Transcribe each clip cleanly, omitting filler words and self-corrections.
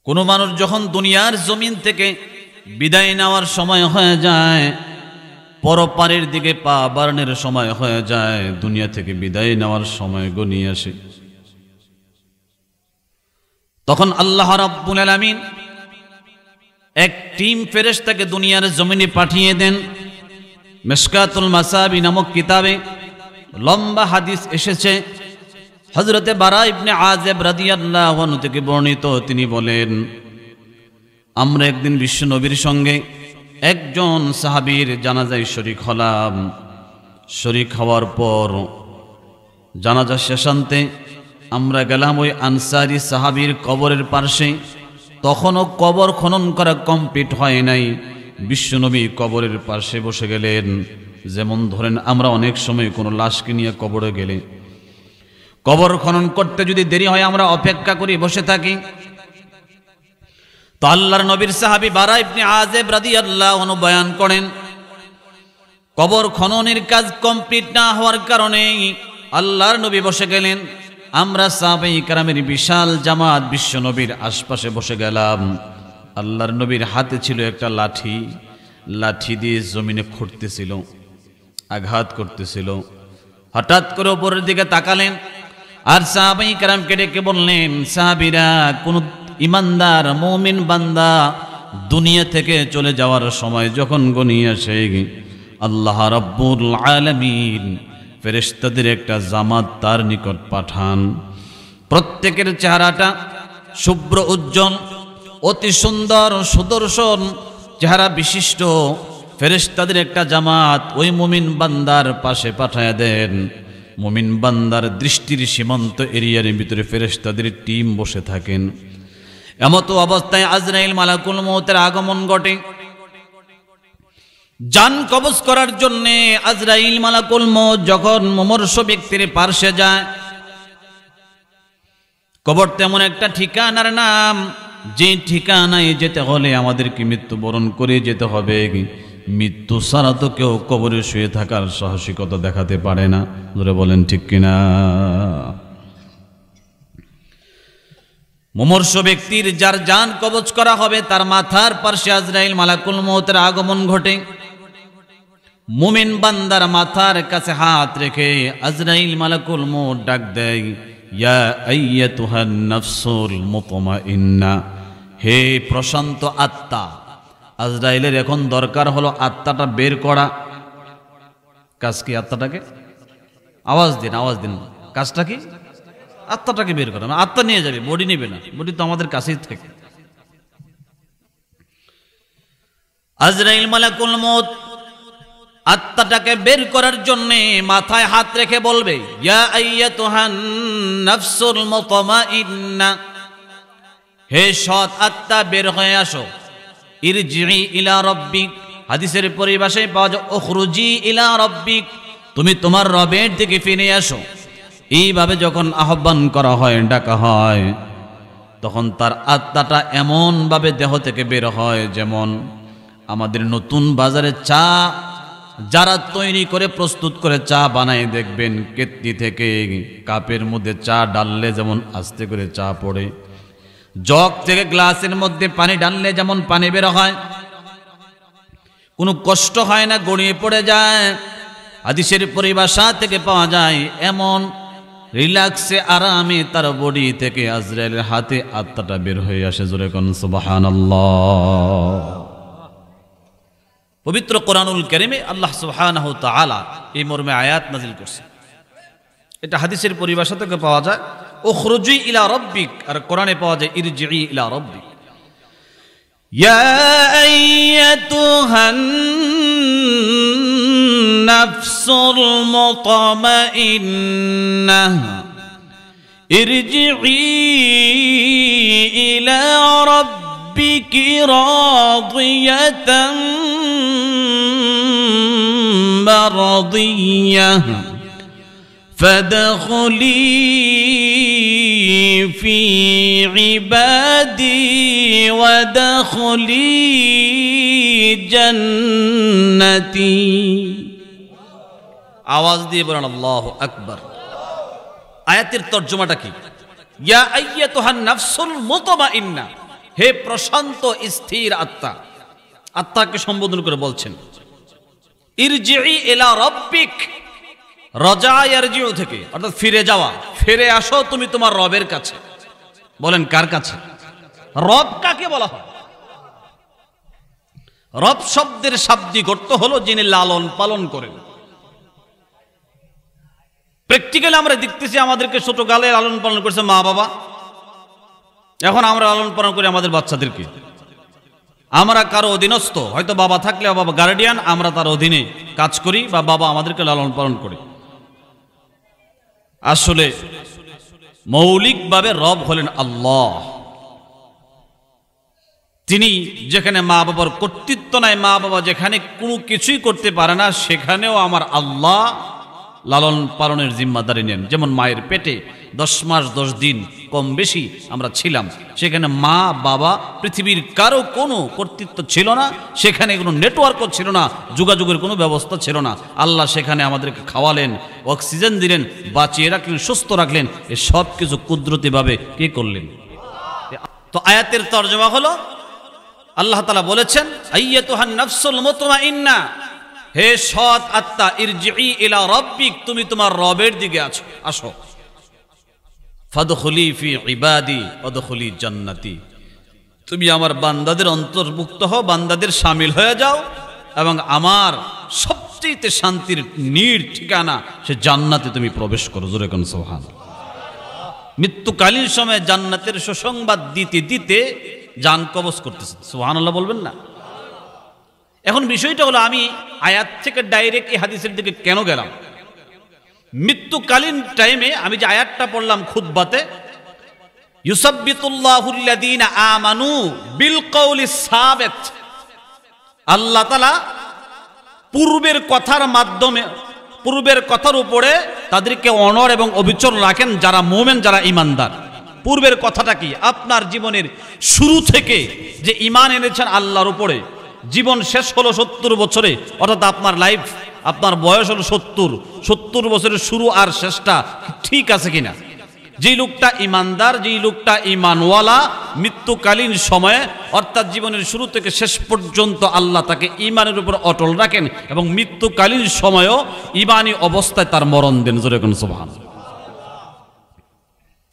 কোনো মানুষ যখন দুনিয়ার জমিন থেকে বিদায় নেওয়ার সময় হয়ে যায়, পরপারের দিকে পা বাড়ানোর সময় হয়ে যায়, দুনিয়া থেকে বিদায় নেওয়ার সময় গনিয়ে আসে, তখন আল্লাহ রাব্বুল আলামিন এক টিম ফেরেশতাকে দুনিয়ার জমিনে পাঠিয়ে দেন। মিশকাতুল মাসাবি নামক কিতাবে লম্বা হাদিস এসেছে, হযরতে বারা ইবনে আযিব রাদিয়াল্লাহু আনহু থেকে বর্ণিত। তিনি বলেন, আমরা একদিন বিশ্ব নবীর সঙ্গে একজন সাহাবীর জানাজায় শরীক হলাম। শরীক হওয়ার পর জানাজা শেষান্তে আমরা গেলাম ওই আনসারী সাহাবীর কবরের পাশে। তখনও কবর খনন করা কমপ্লিট হয় নাই। বিশ্বনবী কবরের পাশে বসে গেলেন। যেমন ধরেন আমরা অনেক সময় কোনো লাশকে নিয়ে কবরে গেলে কবর খনন করতে যদি দেরি হয় আমরা অপেক্ষা করি, বসে থাকি। তো আল্লাহর নবীর সাহাবী বারা ইবনে আযিব রাদিয়াল্লাহু আনহু বয়ান করেন, কবর খননের কাজ কমপ্লিট না হওয়ার কারণে আল্লাহর নবী বসে গেলেন। আমরা সাহাবায়ে কেরামের বিশাল জামাত বিশ্ব নবীর আশপাশে বসে গেলাম। আল্লাহর নবীর হাতে ছিল একটা লাঠি, লাঠি দিয়ে জমিনে খুঁড়তেছিল, আঘাত করতেছিল। হঠাৎ করে উপরের দিকে তাকালেন আর সাহাবায়ে কেরামকে ডেকে বললেন, সাহাবীরা, কোন ইমানদার মুমিন বান্দা দুনিয়া থেকে চলে যাওয়ার সময় যখন গনিয়ে আসে, আল্লাহ রাব্বুল আলামিন ফেরেশতাদের একটা জামাত তার নিকট পাঠান। প্রত্যেকের চেহারাটা শুভ্র উজ্জ্বল, অতি সুন্দর সুদর্শন চেহারা বিশিষ্ট ফেরেশতাদের একটা জামাত ওই মুমিন বান্দার পাশে পাঠায়া দেন। মুমিন বান্দার দৃষ্টির সীমান্ত এরিয়ার ভিতরে ফেরেশতাদের টিম বসে থাকেন। এমতো অবস্থায় আজরাইল মালাকুল মউতের আগমন ঘটে। জান কবজ করার জন্যে আজরাইল মালাকুল মউত যখন মুমূর্ষ ব্যক্তির পাশে যায়, কবর তেমন একটা ঠিকানার নাম, যে ঠিকানায় যেতে হলে আমাদেরকে মৃত্যুবরণ করে যেতে হবে। মৃত্যু ছাড়া তো কেউ কবরে শুয়ে থাকার সাহসিকতা দেখাতে পারে না। ধরে বলেন ঠিক কিনা? মুমূর্ষ ব্যক্তির যার জান কবজ করা হবে তার মাথার পাশে আজরাইল মালাকুল মউতের আগমন ঘটে। মুমিন বান্দার মাথার কাছে হাত রেখে আজরাইল মালাকুল মউত ডাক দেয়, ইয়া আইয়াতুহান নাফসুল মুতমাইন্না, হে প্রশান্ত আত্মা। আজরাইলের এখন দরকার হলো আত্মাটা বের করা। কাজ কি? আত্মাটাকে আওয়াজ দিন, আওয়াজ দিন। কাজটা কি? আত্মাটাকে বের করা। আত্মা নিয়ে যাবে, বডি নেবে না। বডি তো আমাদের কাছেই থাকে। আজরাইল মালাকুল মউত আত্মাটাকে বের করার জন্য মাথায় হাত রেখে বলবে, ইয়া আইয়াতুহান নাফসুল মুতমাইন্না, হে সৎ আত্মা বের হয়ে আসো। ইরজিই ইলা রাব্বিক, হাদিসের পরিভাষায় পাওয়া যায় উখরুজি ইলা রাব্বিক, তুমি তোমার রবের দিকে ফিরে আসো। এইভাবে যখন আহ্বান করা হয়, ডাকা হয়, তখন তার আত্মাটা এমনভাবে দেহ থেকে বের হয় যেমন আমাদের নতুন বাজারে চা যারা তৈরি করে প্রস্তুত করে চা বানায় দেখবেন, কেতলি থেকে কাপের মধ্যে চা ডাললে যেমন আস্তে করে চা পড়ে, জগ থেকে গ্লাসের মধ্যে পানি ডাললে যেমন পানি বের হয়, কোনো কষ্ট হয় না, গড়িয়ে পড়ে যায়। হাদিসের পরিভাষা থেকে পাওয়া যায় এমন রিল্যাক্সে আরামে তার বডি থেকে আজরাইলের হাতে আত্মাটা বের হয়ে আসে। জোরে কোন সুবহানাল্লাহ। পবিত্র কোরআনুল কারীমে আল্লাহ সুবহানাহু ওয়া তাআলা এই মর্মে আয়াত নাযিল করছে। এটা হাদিসের পরিভাষা থেকে পাওয়া যায় উখরুজি ইলা রাব্বিক, আর কোরআনে পাওয়া যায় ইরজিই ইলা রাব্বিক। ইয়া আইয়াতুহান নাফসুল মুতমাইন্নাহ ইরজিই ইলা রাব্বিকি রাদিয়াতাম মারদিয়াহ فادخلي في عبادي وادخلي جنتي। আওয়াজ দিয়ে বলেন আল্লাহু আকবার। আয়াতের তরজমাটা কি? ইয়া আইয়াতুহান নাফসুল মুতমাইন্না, হে প্রশান্ত স্থির আত্মা, আত্মাকে সম্বোধন করে বলছেন ইরজিই ইলা রাব্বিক, রাজা ইয়ারজিউ থেকে অর্থাৎ ফিরে যাওয়া, ফিরে আসো তুমি তোমার রবের কাছে। বলেন কার কাছে? রব কাকে বলা হয়? রব শব্দের শাব্দিক অর্থ হলো যিনি লালন পালন করেন। প্র্যাকটিক্যালি আমরা দেখতেছি আমাদেরকে ছোটকালে লালন পালন করছে মা বাবা, এখন আমরা লালন পালন করি আমাদের বাচ্চাদেরকে। আমরা কারো অধীনস্থ, হয়তো বাবা থাকলে বাবা গার্ডিয়ান, আমরা তার অধীনে কাজ করি বা বাবা আমাদেরকে লালন পালন করে। আসলে মৌলিকভাবে রব হলেন আল্লাহ। তিনি যেখানে মা বাবার কর্তৃত্ব নাই, মা বাবা যেখানে কোনো কিছুই করতে পারে না, সেখানেও আমার আল্লাহ লালন পালনের জিম্মাদারি নেন। যেমন মায়ের পেটে 10 মাস 10 দিন কম বেশি আমরা ছিলাম, সেখানে মা বাবা পৃথিবীর কারো কোনো কর্তৃত্ব ছিল না, সেখানে কোনো নেটওয়ার্কও ছিল না, যোগাযোগের কোনো ব্যবস্থা ছিল না। আল্লাহ সেখানে আমাদেরকে খাওয়ালেন, অক্সিজেন দিলেন, বাঁচিয়ে রাখলেন, সুস্থ রাখলেন। এ সব কিছু কুদরতিভাবে কে করলেন? তো আয়াতের তর্জমা হলো আল্লাহ তাআলা বলেছেন আইয়াতুহান নাফসুল মুতমাইন্না, হে সৎ আত্মা, ইরজিই ইলা রাব্বিক, তুমি তোমার রবের দিকে আসো। ফাদখুলি ফি ইবাদি ওয়াদখুলি জান্নাতি, তুমি আমার বান্দাদের অন্তর্ভুক্ত হও, বান্দাদের শামিল হয়ে যাও এবং আমার সবচেয়ে শান্তির নীড় ঠিকানা সে জান্নাতে তুমি প্রবেশ করো। জোরে কোন সুবহানাল্লাহ। মৃত্যুকালীন সময়ে জান্নাতের সুসংবাদ দিতে দিতে জান কবজ করতেছে, সুবহানাল্লাহ বলবেন না? এখন বিষয়টা হলো আমি আয়াত থেকে ডাইরেক্ট এই হাদিসের দিকে কেন গেলাম? মৃত্যুকালীন টাইমে আমি যে আয়াতটা পড়লাম খুতবাতে, ইউসাব্বিতুল্লাহুল্লাযীনা আমানু বিল কওলিস সাবিত, আল্লাহ তাআলা পূর্বের কথার মাধ্যমে, পূর্বের কথার উপরে তাদেরকে অনড় এবং অবিচল রাখেন যারা মুমিন, যারা ঈমানদার। পূর্বের কথাটা কি? আপনার জীবনের শুরু থেকে যে ঈমান এনেছেন আল্লাহর উপরে, জীবন শেষ হলো 70 বছরে, অর্থাৎ আপনার লাইফ, আপনার বয়স হলো 70 বছরের শুরু আর শেষটা ঠিক আছে কিনা? যেই লোকটা ইমানদার, যেই লোকটা ইমানওয়ালা, মৃত্যুকালীন সময়ে অর্থাৎ জীবনের শুরু থেকে শেষ পর্যন্ত আল্লাহ তাকে ইমানের উপর অটল রাখেন এবং মৃত্যুকালীন সময়েও ইমানি অবস্থায় তার মরণ দেন। জোরে কোন সুবহানাল্লাহ।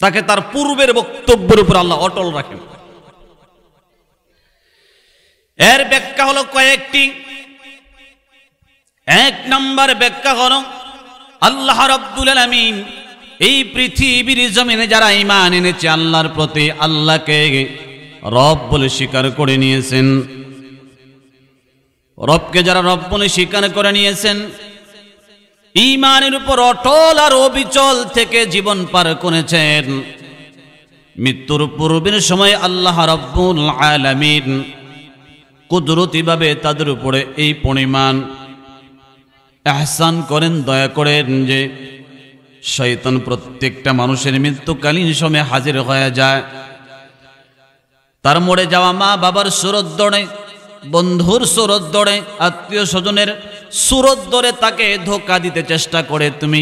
তাকে তার পূর্বের বক্তব্যের উপর আল্লাহ অটল রাখেন। এর ব্যাখ্যা হলো কয়েকটি। 1 নম্বর ব্যাখ্যা হলো আল্লাহ রাব্বুল আলামিন এই পৃথিবীর জমিনে যারা ঈমান এনেছে আল্লাহর প্রতি, আল্লাহকে রব বলে স্বীকার করে নিয়েছেন, রবকে যারা রব বলে স্বীকার করে নিয়েছেন, ঈমানের উপর অটল আর অবিচল থেকে জীবন পার করেছেন, মৃত্যুর পূর্বের সময় আল্লাহ রাব্বুল আলামিন কুদরতিভাবে তাদের উপরে এই পরিমাণ ইহসান করেন, দয়া করেন যে শয়তান প্রত্যেকটা মানুষের মৃত্যুকালীন সময়ে হাজির হয়ে যায়। তার মরে যাওয়া মা বাবার সুরত ধরে, বন্ধুর সুরত ধরে, আত্মীয় স্বজনের সুরত ধরে তাকে ধোঁকা দিতে চেষ্টা করে, তুমি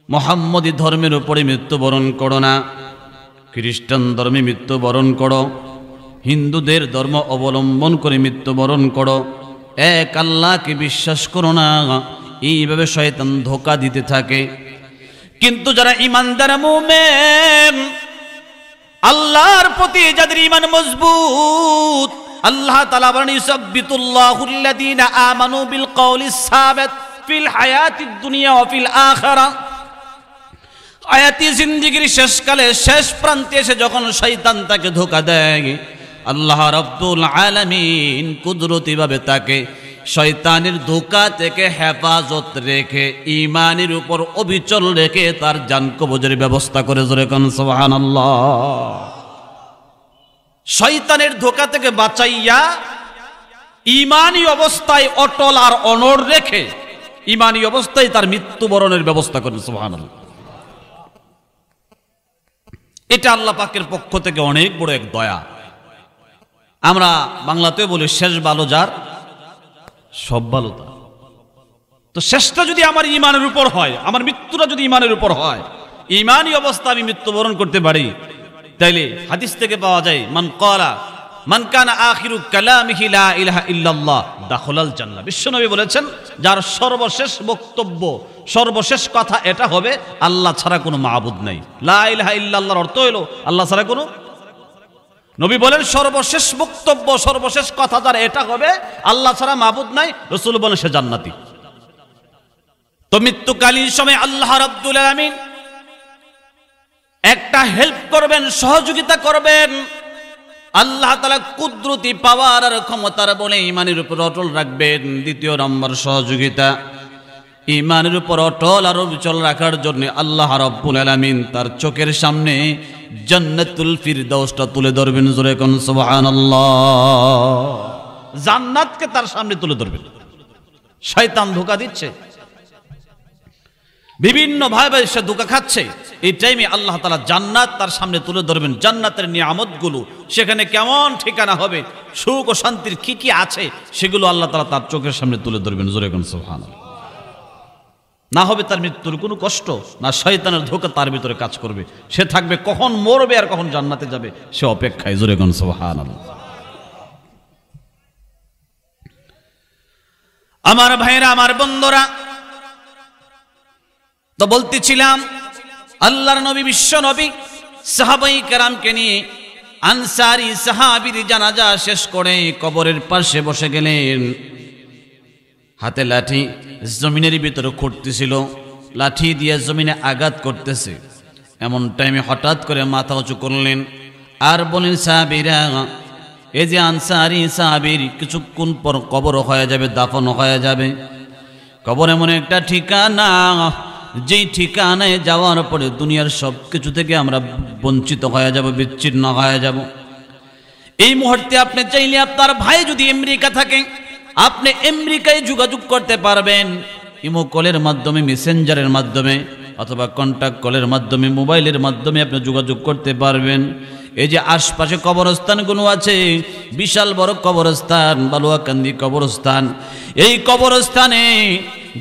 মুহাম্মদী ধর্মের উপরে মৃত্যুবরণ করো না, খ্রিস্টান ধর্মে মৃত্যুবরণ করো, হিন্দুদের ধর্ম অবলম্বন করে মৃত্যুবরণ করো, এক আল্লাহকে বিশ্বাস করো না, এইভাবে শয়তান ধোঁকা দিতে থাকে। কিন্তু যারা ঈমানদার মুমিন, আল্লাহর প্রতি যাদের ঈমান মজবুত, আল্লাহ তাআলা বলেন ইউসাব্বিতুল্লাহুল্লাযীনা আমানু বিল কওলিস সাবিত ফিল হায়াতিদ দুনিয়া ওয়া ফিল আখিরাহ। হায়াতি জিন্দেগীর শেষকালে শেষ প্রান্তে এসে যখন শয়তান তাকে ধোঁকা দেয়, আল্লাহ রাব্বুল আলামিন কুদরতিভাবে তাকে শয়তানের ধোঁকা থেকে হেফাজত রেখে ঈমানের উপর অবিচল রেখে তার জান কবজের ব্যবস্থা করে। জোরে কোন সুবহানাল্লাহ। শয়তানের ধোঁকা থেকে বাঁচাইয়া ঈমানি অবস্থায় অটল আর অনড় রেখে ঈমানি অবস্থায় তার মৃত্যুবরণের ব্যবস্থা করেন। সুবহানাল্লাহ। এটা আল্লাহ পাকের পক্ষ থেকে অনেক বড় এক দয়া। আমরা বাংলাতেও বলি শেষ ভালো যার সব ভালো তার। তো শেষটা যদি আমার ঈমানের উপর হয়, আমার মৃত্যুটা যদি ঈমানের উপর হয়, ঈমানি অবস্থা আমি মৃত্যুবরণ করতে পারি, তাইলে হাদিস থেকে পাওয়া যায় মান কানা আখিরু কালামিহি লা ইলাহা ইল্লাল্লাহ দাখালাল জান্নাহ। বিশ্বনবী বলেছেন যার সর্বশেষ বক্তব্য সর্বশেষ কথা এটা হবে আল্লাহ ছাড়া কোনো মাবুদ নাই। লা ইলাহা ইল্লাল্লাহর অর্থ হলো আল্লাহ ছাড়া কোনো, নবী বলেন সর্বশেষ বক্তব্য সর্বশেষ কথা যার এটা হবে আল্লাহ ছাড়া মাবুদ নাই, রাসূল বলেন সে জান্নাতি। তো মৃত্যুকালীন সময় আল্লাহ রাব্বুল আলামিন একটা হেল্প করবেন, সহযোগিতা করবেন। আল্লাহ তাআলা কুদরতি পাওয়ার আর ক্ষমতার বলে ঈমানের উপর অটল রাখবেন। দ্বিতীয় নম্বর সহযোগিতা, ঈমানের উপর অটল আর অবিচল রাখার জন্য আল্লাহ রাব্বুল আলামিন তার চোখের সামনে জান্নাতুল ফিরদাউসটা তুলে ধরবেন। জোরে কোন সুবহানাল্লাহ। জান্নাতকে তার সামনে তুলে ধরবেন। শয়তান ধোঁকা দিচ্ছে, বিভিন্ন ভাবে সে ধোঁকা খাচ্ছে, এই টাইমে আল্লাহ তাআলা জান্নাত তার সামনে তুলে ধরবেন। জান্নাতের নিয়ামতগুলো সেখানে কেমন ঠিকানা হবে, সুখ ও শান্তির কি কি আছে সেগুলো আল্লাহ তাআলা তার চোখের সামনে তুলে ধরবেন। জোরে কোন সুবহানাল্লাহ। না হবে তার মৃত্যুর কোনো কষ্ট, না শয়তানের ধোঁকা তার ভিতরে কাজ করবে। সে থাকবে কখন মরবে আর কখন জান্নাতে যাবে সে অপেক্ষায়। জোরে কোন সুবহানাল্লাহ। আমার ভাইরা, আমার বন্ধুরা, তো বলতেছিলাম আল্লাহর নবী বিশ্ব নবী সাহাবায়ে কেরামকে নিয়ে আনসারী সাহাবীর জানাজা শেষ করে কবরের পাশে বসে গেলেন। হাতে লাঠি, জমিনের ভিতরে খুঁড়তেছিল, লাঠি দিয়ে জমিনে আঘাত করতেছে। এমন টাইমে হঠাৎ করে মাথা উঁচু করলেন আর বলেন, সাহাবীরা, এই যে আনসারী সাহাবীর কিছুক্ষণ পর কবর হয়ে যাবে, দাফন হয়ে যাবে। কবর এমন একটা ঠিকানা, যেই ঠিকানায় যাওয়ার পরে দুনিয়ার সব কিছু থেকে আমরা বঞ্চিত হয়ে যাব, বিচ্ছিন্ন হয়ে যাব। এই মুহূর্তে আপনি চাইলে আপনার ভাই যদি আমেরিকা থাকে, আপনি আমেরিকায় যোগাযোগ করতে পারবেন। ইমো কলের মাধ্যমে, মেসেঞ্জারের মাধ্যমে অথবা কন্টাক্ট কলের মাধ্যমে, মোবাইলের মাধ্যমে আপনি যোগাযোগ করতে পারবেন। এই যে আশপাশে কবরস্থানগুলো আছে, বিশাল বড় কবরস্থান, বালুয়াকান্দি কবরস্থান, এই কবরস্থানে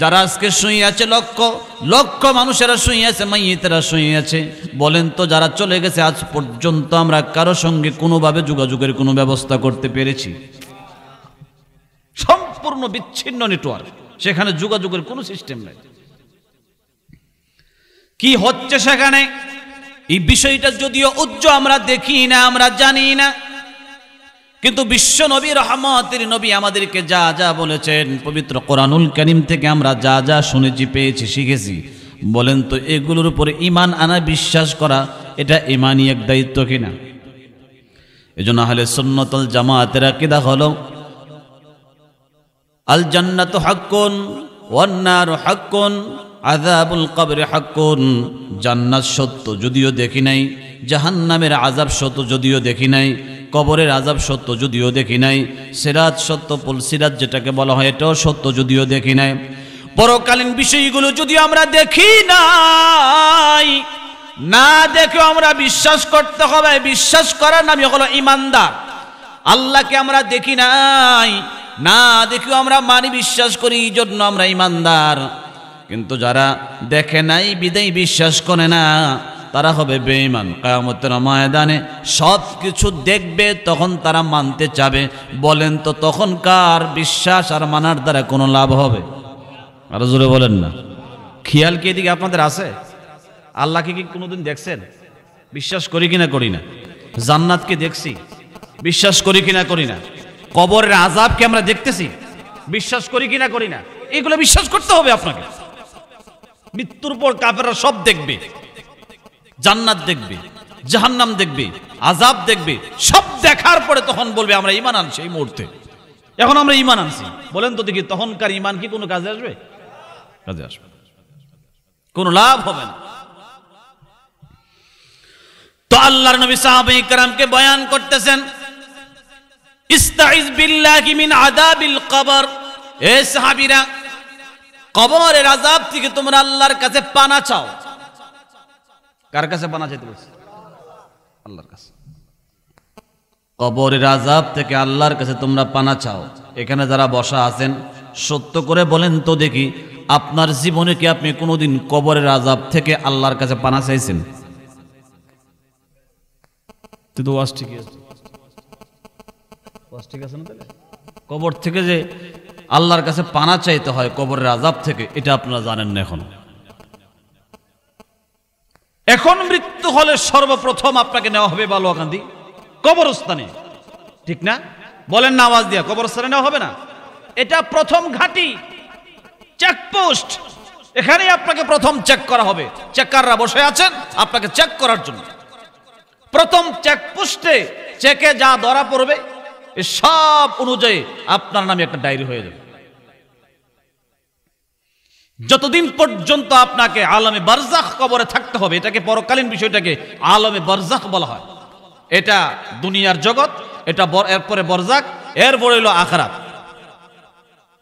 যারা আজকে শুয়ে আছে, লক্ষ লক্ষ মানুষেরা শুয়ে আছে, মাইয়িতেরা শুয়ে আছে। বলেন তো যারা চলে গেছে আজ পর্যন্ত আমরা কারো সঙ্গে কোনোভাবে যোগাযোগের কোনো ব্যবস্থা করতে পেরেছি? সম্পূর্ণ বিচ্ছিন্ন নেটওয়ার্ক, সেখানে যোগাযোগের কোনো সিস্টেম নাই। কি হচ্ছে সেখানে, এই বিষয়টা যদিও উজ্জ্বল আমরা দেখি না, আমরা জানি না, কিন্তু বিশ্ব নবী রহমতের নবী আমাদেরকে যা যা বলেছেন পবিত্র কোরআনুল কারীম থেকে আমরা যা যা শুনেছি, পেয়েছি, শিখেছি, বলেন তো এগুলোর উপরে ঈমান আনা, বিশ্বাস করা, এটা ঈমানি এক দায়িত্ব কিনা? এজন্য আহলে সুন্নাত ওয়াল জামাতের আকীদা হলো আল জান্নাতু হাক্কুন ওয়ান নারু হাক্কুন আযাবুল কবরি হাক্কুন। জান্নাত সত্য যদিও দেখি নাই, জাহান্নামের আযাব সত্য যদিও দেখি নাই, কবরের আযাব সত্য যদিও দেখি নাই, সিরাত সত্য, পুল সিরাত যেটাকে বলা হয় এটাও সত্য যদিও দেখি নাই, পরকালীন বিষয়গুলো যদিও আমরা দেখি নাই, না দেখেও আমরা বিশ্বাস করতে হবে। বিশ্বাস করার নামই হলো ঈমানদার। আল্লাহকে আমরা দেখি নাই, না দেখেও আমরা মানি, বিশ্বাস করি, এই জন্য আমরা ঈমানদার। কিন্তু যারা দেখে নাই বিদায় বিশ্বাস করে না, তারা হবে বেঈমান। কিয়ামতের ময়দানে সব কিছু দেখবে, তখন তারা মানতে চাবে। বলেন তো তখনকার বিশ্বাস আর মানার দ্বারা কোনো লাভ হবে? আরো জোরে বলেন না। খেয়াল কি এদিকে আপনাদের আছে? আল্লাহকে কি কোনোদিন দেখছেন? বিশ্বাস করি কিনা করি না? জান্নাতকে দেখছি, বিশ্বাস করি কিনা করি না? কবরের আযাবকে আমরা দেখতেছি, বিশ্বাস করি কিনা করি না? এগুলো বিশ্বাস করতে হবে আপনাকে। মৃত্যুর পর কাফেররা সব দেখবে, জান্নাত দেখবে, জাহান্নাম দেখবে, আযাব দেখবে, সব দেখার পরে তখন বলবে আমরা ঈমান আনছি। এই মুহূর্তে এখন আমরা ঈমান আনছি, বলেন তো দেখি তখনকার ঈমান কি কোনো কাজে আসবে? কাজে আসবে, কোনো লাভ হবে না। তো আল্লাহর নবী সাহাবায়ে কেরামকে বয়ান করতেছেন, ইস্তাইজ বিল্লাহি মিন আযাবিল কবর। এ সাহাবীরা, কবরের আযাব থেকে তোমরা আল্লাহর কাছে পানা চাও। কার কাছে পানা চাইতে বলছে? আল্লাহর কাছে। কবরের আযাব থেকে আল্লাহর কাছে তোমরা পানা চাও। এখানে যারা বসা আছেন, সত্য করে বলেন তো দেখি, আপনার জীবনে কি আপনি কোনোদিন কবরের আযাব থেকে আল্লাহর কাছে পানা চাইছেন? তো ওয়াজ ঠিকই আছে, ওয়াজ ঠিক আছে না? তাহলে কবর থেকে যে আল্লাহর কাছে পানা চাইতে হয় কবরের আযাব থেকে, এটা আপনারা জানেন না এখনো। এখন মৃত্যু হলে সর্বপ্রথম আপনাকে নেওয়া হবে বালুয়াকান্দি কবরস্থানে, ঠিক না? বলেন না আওয়াজ দিয়া, কবরস্থানে নেওয়া হবে না? এটা প্রথম ঘাঁটি, চেকপোস্ট। এখানেই আপনাকে প্রথম চেক করা হবে। চেকাররা বসে আছেন আপনাকে চেক করার জন্য। প্রথম চেকপোস্টে চেকে যা ধরা পড়বে সব অনুযায়ী আপনার নামে একটা ডায়েরি হয়ে যাবে। যতদিন পর্যন্ত আপনাকে আলমে বারজাখ কবরে থাকতে হবে, এটাকে পরকালীন বিষয়টাকে আলমে বারজাখ বলা হয়। এটা দুনিয়ার জগৎ, এটা এরপরে বরজাখ, এরপরে হলো আখিরাত,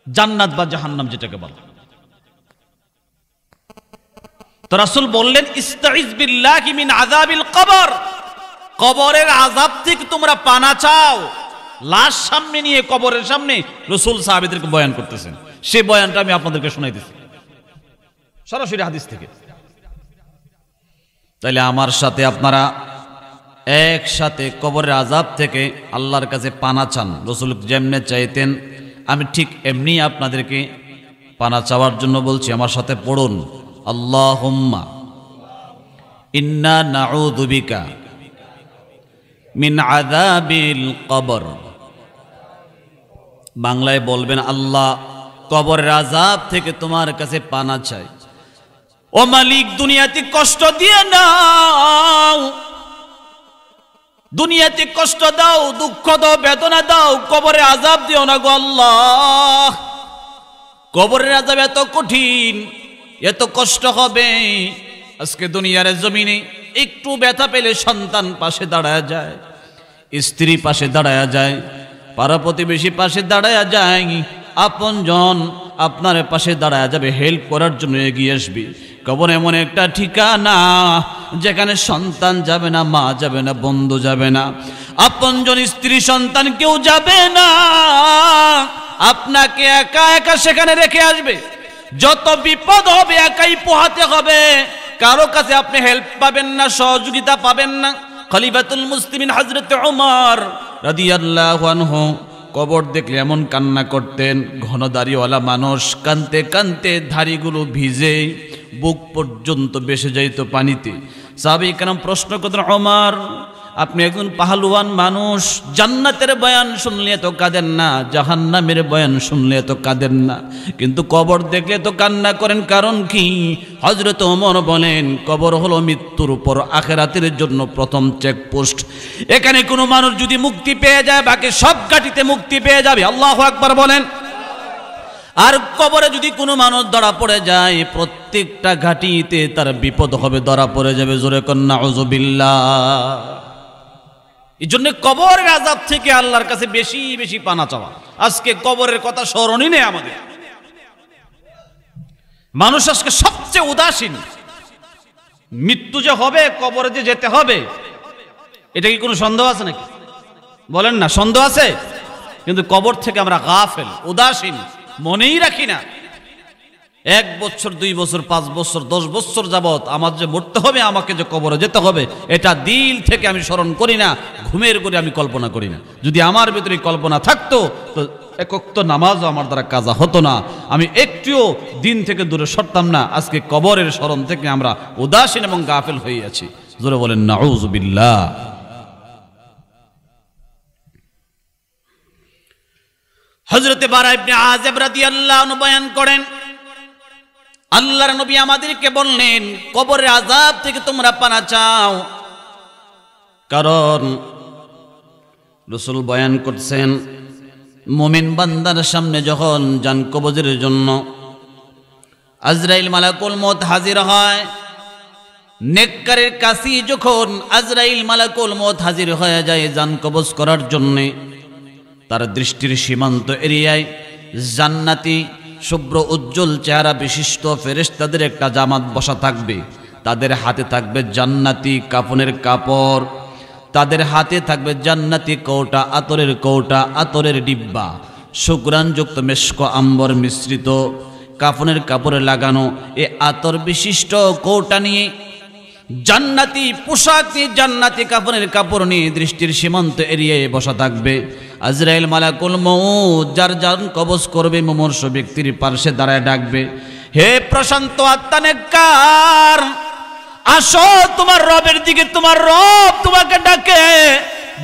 জান্নাত বা জাহান্নাম যেটাকে বলে। তো রাসূল বললেন ইস্তাইজ বিল্লাহি মিন আযাবিল কবর, কবরের আযাব থেকে তোমরা পানা চাও। লাশ সামনে নিয়ে কবরের সামনে রাসূল সাহাবীদেরকে বয়ান করতেছেন, সেই বয়ানটা আমি আপনাদেরকে শোনাইতেছি সরাসরি হাদিস থেকে। তাইলে আমার সাথে আপনারা একসাথে কবরের আযাব থেকে আল্লাহর কাছে পানা চান। রাসূল যেমনে চাইতেন আমি ঠিক এমনি আপনাদেরকে পানা চাওয়ার জন্য বলছি। আমার সাথে পড়ুন, আল্লাহুম্মা ইন্না নাউযু বিকা মিন আযাবিল কবর। বাংলায় বলবেন, আল্লাহ কবরের আযাব থেকে তোমার কাছে পানা চাই। ও মালিক, দুনিয়াতে কষ্ট দিয়ে নাও, দুনিয়াতে কষ্ট দাও, দুঃখ দাও, বেদনা দাও, কবরে আযাব দিও না গো আল্লাহ। কবরের আযাব এত কঠিন, এত কষ্ট হবে। আজকে দুনিয়ার জমিনে একটু ব্যথা পেলে সন্তান পাশে দাঁড়ায় যায়, স্ত্রী পাশে দাঁড়ায় যায়, পাড়া প্রতিবেশী পাশে দাঁড়ায় যায়, আপনজন আপনার পাশে দাঁড়ায় যাবে, হেল্প করার জন্য এগিয়ে আসবে। কবর এমন একটা ঠিকানা যেখানে সন্তান যাবে না, মা যাবে না, বন্ধু যাবে না, আপনজন স্ত্রী সন্তান কেউ যাবে না। আপনাকে একা একা সেখানে রেখে আসবে। যত বিপদ হবে একাই পোহাতে হবে, কারো কাছে আপনি হেল্প পাবেন না, সহযোগিতা পাবেন না। খলিফাতুল মুসলিমিন হযরত ওমর রাদিয়াল্লাহু আনহু কবর দেখলে এমন কান্না করতেন, ঘন দাড়িওয়ালা মানুষ, কানতে কানতে দাড়িগুলো ভিজে বুক পর্যন্ত ভেসে যাইত পানিতে। সাহাবায়ে কেরাম প্রশ্ন করতেন, ওমর আপনি একজন পাহলুয়ান মানুষ, জান্নাতের বয়ান শুনলে তো কাঁদেন না, জাহান্নামের বয়ান শুনলে তো কাঁদেন না, কিন্তু কবর দেখলে তো কান্না করেন, কারণ কি? হযরত ওমর বলেন, কবর হলো মৃত্যুর উপর আখিরাতের জন্য প্রথম চেকপোস্ট। এখানে কোনো মানুষ যদি মুক্তি পেয়ে যায়, বাকি সব ঘাটিতে মুক্তি পেয়ে যাবে। আল্লাহু আকবার বলেন। আর কবরে যদি কোনো মানুষ ধরা পড়ে যায়, প্রত্যেকটা ঘাটিতে তার বিপদ হবে, ধরা পড়ে যাবে। জোরে কন্না নাউযুবিল্লাহ। এই জন্য কবরের আযাব থেকে আল্লাহর কাছে বেশি বেশি পানা চাওয়া। আজকে কবরের কথা স্মরণই নেই আমাদের। মানুষ আজকে সবচেয়ে উদাসীন। মৃত্যু যে হবে, কবরে যে যেতে হবে, এটা কি কোনো সন্দেহ আছে নাকি? বলেন না, সন্দেহ আছে? কিন্তু কবর থেকে আমরা গাফেল, উদাসীন, মনেই রাখি না। 1 বছর, 2 বছর, 5 বছর, 10 বছর যাবত আমার যে মরতে হবে, আমাকে যে কবরে যেতে হবে, এটা দিল থেকে আমি স্মরণ করি না, ঘুমের করে আমি কল্পনা করি না। যদি আমার ভিতরে কল্পনা থাকতো তো এক ওয়াক্ত নামাজও আমার দ্বারা কাজা হতো না, আমি একটুও দিন থেকে দূরে সরতাম না। আজকে কবরের স্মরণ থেকে আমরা উদাসীন এবং গাফেল হয়ে আছি। জোরে বলেন নাউযুবিল্লাহ। হযরতে বারা ইবনে আযিব রাদিয়াল্লাহু আনহু বয়ান করেন, আল্লাহর নবী আমাদেরকে বললেন, কবরের আযাব থেকে তোমরা পানা চাও। কারণ রাসূল বয়ান করছেন, মুমিন বান্দার সামনে যখন জান কবজের জন্য আজরাইল মালাকুল মউত হাজির হয়, নেককারের কাছে যখন আজরাইল মালাকুল মউত হাজির হয়ে যায় জান কবজ করার জন্য, তার দৃষ্টির সীমান্ত এরিয়ায় জান্নাতি শুভ্র উজ্জ্বল চেহারা বিশিষ্ট ফেরেশতাদের একটা জামাত বসা থাকবে। তাদের হাতে থাকবে জান্নাতি কাফনের কাপড়, তাদের হাতে থাকবে জান্নাতি কৌটা, আতরের কৌটা, আতরের ডিব্বা, সুগ্রাণযুক্ত মেশক আম্বর মিশ্রিত কাফনের কাপড়ে লাগানো এ আতর বিশিষ্ট কৌটা নিয়ে জান্নাতি পোশাক নিয়ে, জান্নাতি কাফনের কাপড় নিয়ে দৃষ্টির সীমান্ত এড়িয়ে বসা থাকবে। আজরাইল মালাকুল মউত যার জান কবজ করবে মুমূর্ষু ব্যক্তির পার্শ্বে দাঁড়ায় ডাকবে, হে প্রশান্ত আত্মা নেককার, আসো তোমার রবের দিকে, তোমার রব তোমাকে ডাকে,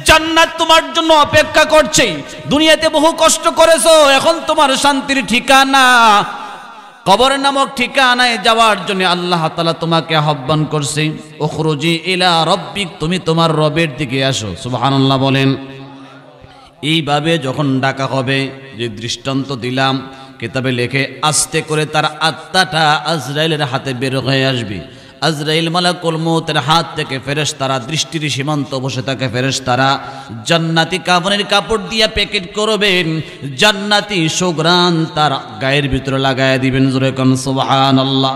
জান্নাত তোমার জন্য অপেক্ষা করছে। দুনিয়াতে বহু কষ্ট করেছো, এখন তোমার শান্তির ঠিকানা কবর নামক ঠিকানায় যাওয়ার জন্য আল্লাহ তাআলা তোমাকে আহ্বান করছে। উখরুজি ইলা রব্বিক, তুমি তোমার রবের দিকে আসো। সুবহানাল্লাহ বলেন। এইভাবে যখন ডাকা হবে, যে দৃষ্টান্ত দিলাম কিতাবে লেখে, আস্তে করে তার আত্মাটা আজরাইলের হাতে বের হয়ে আসবে। আজরাইল মালাকুল মউতের হাত থেকে ফেরেশতারা, দৃষ্টির সীমান্ত বসে থাকে ফেরেশতারা, জান্নাতি কাফনের কাপড় দিয়ে প্যাকেট করবেন, জান্নাতি সুঘ্রাণ তার গায়ের ভিতরে লাগায় দিবেন। জোরে কোন সুবহানাল্লাহ।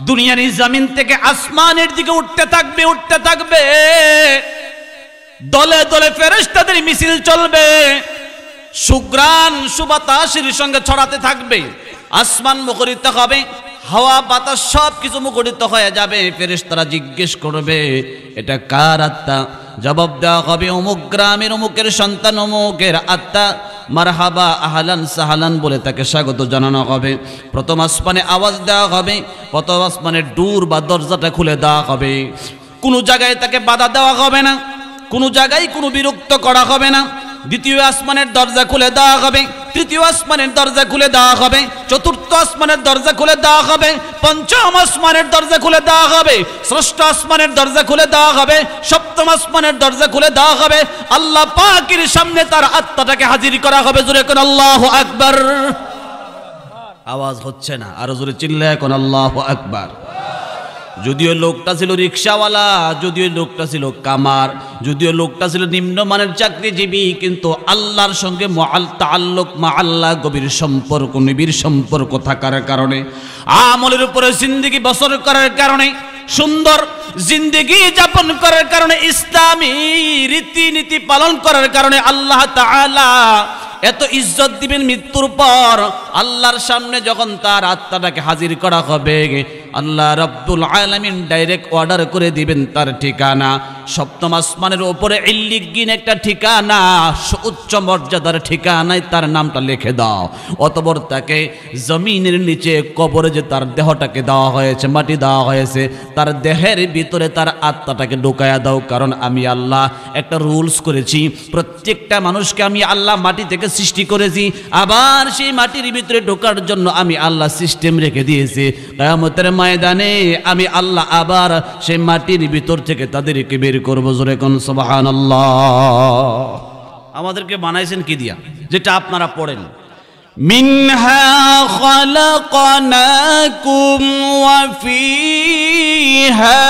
দুনিয়ার এই জমিন থেকে আসমানের দিকে উঠতে থাকবে, উঠতে থাকবে, দলে দলে ফেরেশতাদের মিছিল চলবে, সুঘ্রাণ সুবাতাসের সঙ্গে ছড়াতে থাকবে, আসমান মুখরিত হবে, হাওয়া বাতাস সব কিছু মুখরিত হয়ে যাবে। ফেরেশতারা জিজ্ঞেস করবে, এটা কার আত্মা? জবাব দেওয়া হবে, অমুক গ্রামের অমুকের সন্তান, অমুকের আত্মা। মারহাবা আহলান সাহালান বলে তাকে স্বাগত জানানো হবে। প্রথম আসমানে আওয়াজ দেওয়া হবে, প্রথম আসমানের ডোর বা দরজাটা খুলে দেওয়া হবে। কোনো জায়গায় তাকে বাধা দেওয়া হবে না, কোনো জায়গায় কোনো বিরক্ত করা হবে না। দ্বিতীয় আসমানের দরজা খুলে দেওয়া হবে, তৃতীয় আসমানের দরজা খুলে দেওয়া হবে, চতুর্থ আসমানের দরজা খুলে দেওয়া হবে, পঞ্চম আসমানের দরজা খুলে দেওয়া হবে, ষষ্ঠ আসমানের দরজা খুলে দেওয়া হবে, সপ্তম আসমানের দরজা খুলে দেওয়া হবে। আল্লাহ পাকের সামনে তার আত্মাটাকে হাজির করা হবে। জোরে কোন আল্লাহু আকবার। আওয়াজ হচ্ছে না, আরো জোরে চিল্লায় কোন আল্লাহু আকবার। যদিও লোকটা ছিল রিক্সাওয়ালা, যদিও লোকটা ছিল কামার, যদিও লোকটা ছিল নিম্নমানের চাকরিজীবী, কিন্তু আল্লাহর সঙ্গে তাআল্লুক আল্লাহ গভীর সম্পর্ক, নিবিড় সম্পর্ক থাকার কারণে, আমলের উপরে জিন্দেগি বসর করার কারণে, সুন্দর জিন্দেগি যাপন করার কারণে, ইসলামী রীতিনীতি পালন করার কারণে আল্লাহ তাআলা এত ইজ্জত দিবেন। মৃত্যুর পর আল্লাহর সামনে যখন তার আত্মাটাকে হাজির করা হবে, আল্লাহ রাব্বুল আলামিন ডাইরেক্ট অর্ডার করে দিবেন তার ঠিকানা। সপ্তম আসমানের উপরে ইল্লিগিন একটা ঠিকানা, উচ্চ মর্যাদার ঠিকানায় তার নামটা লিখে দাও। অতঃপর তাকে জমিনের নিচে কবরে যে তার দেহটাকে দেওয়া হয়েছে, মাটি দেওয়া হয়েছে, তার দেহের ভিতরে তার আত্মাটাকে ঢুকায়া দাও। কারণ আমি আল্লাহ একটা রুলস করেছি, প্রত্যেকটা মানুষকে আমি আল্লাহ মাটি থেকে সৃষ্টি করেছি, আবার সেই মাটির ভিতরে ঢোকার জন্য আমি আল্লাহ সিস্টেম রেখে দিয়েছি। কিয়ামতের ময়দানে আমি আল্লাহ আবার সেই মাটির ভিতর থেকে তাদেরকে বের করব। জোরে কোন সুবহানাল্লাহ। আমাদেরকে বানাইছেন কি দিয়া? যেটা আপনারা পড়েন, মিনহা খালাকনাকুম ওয়া ফিহা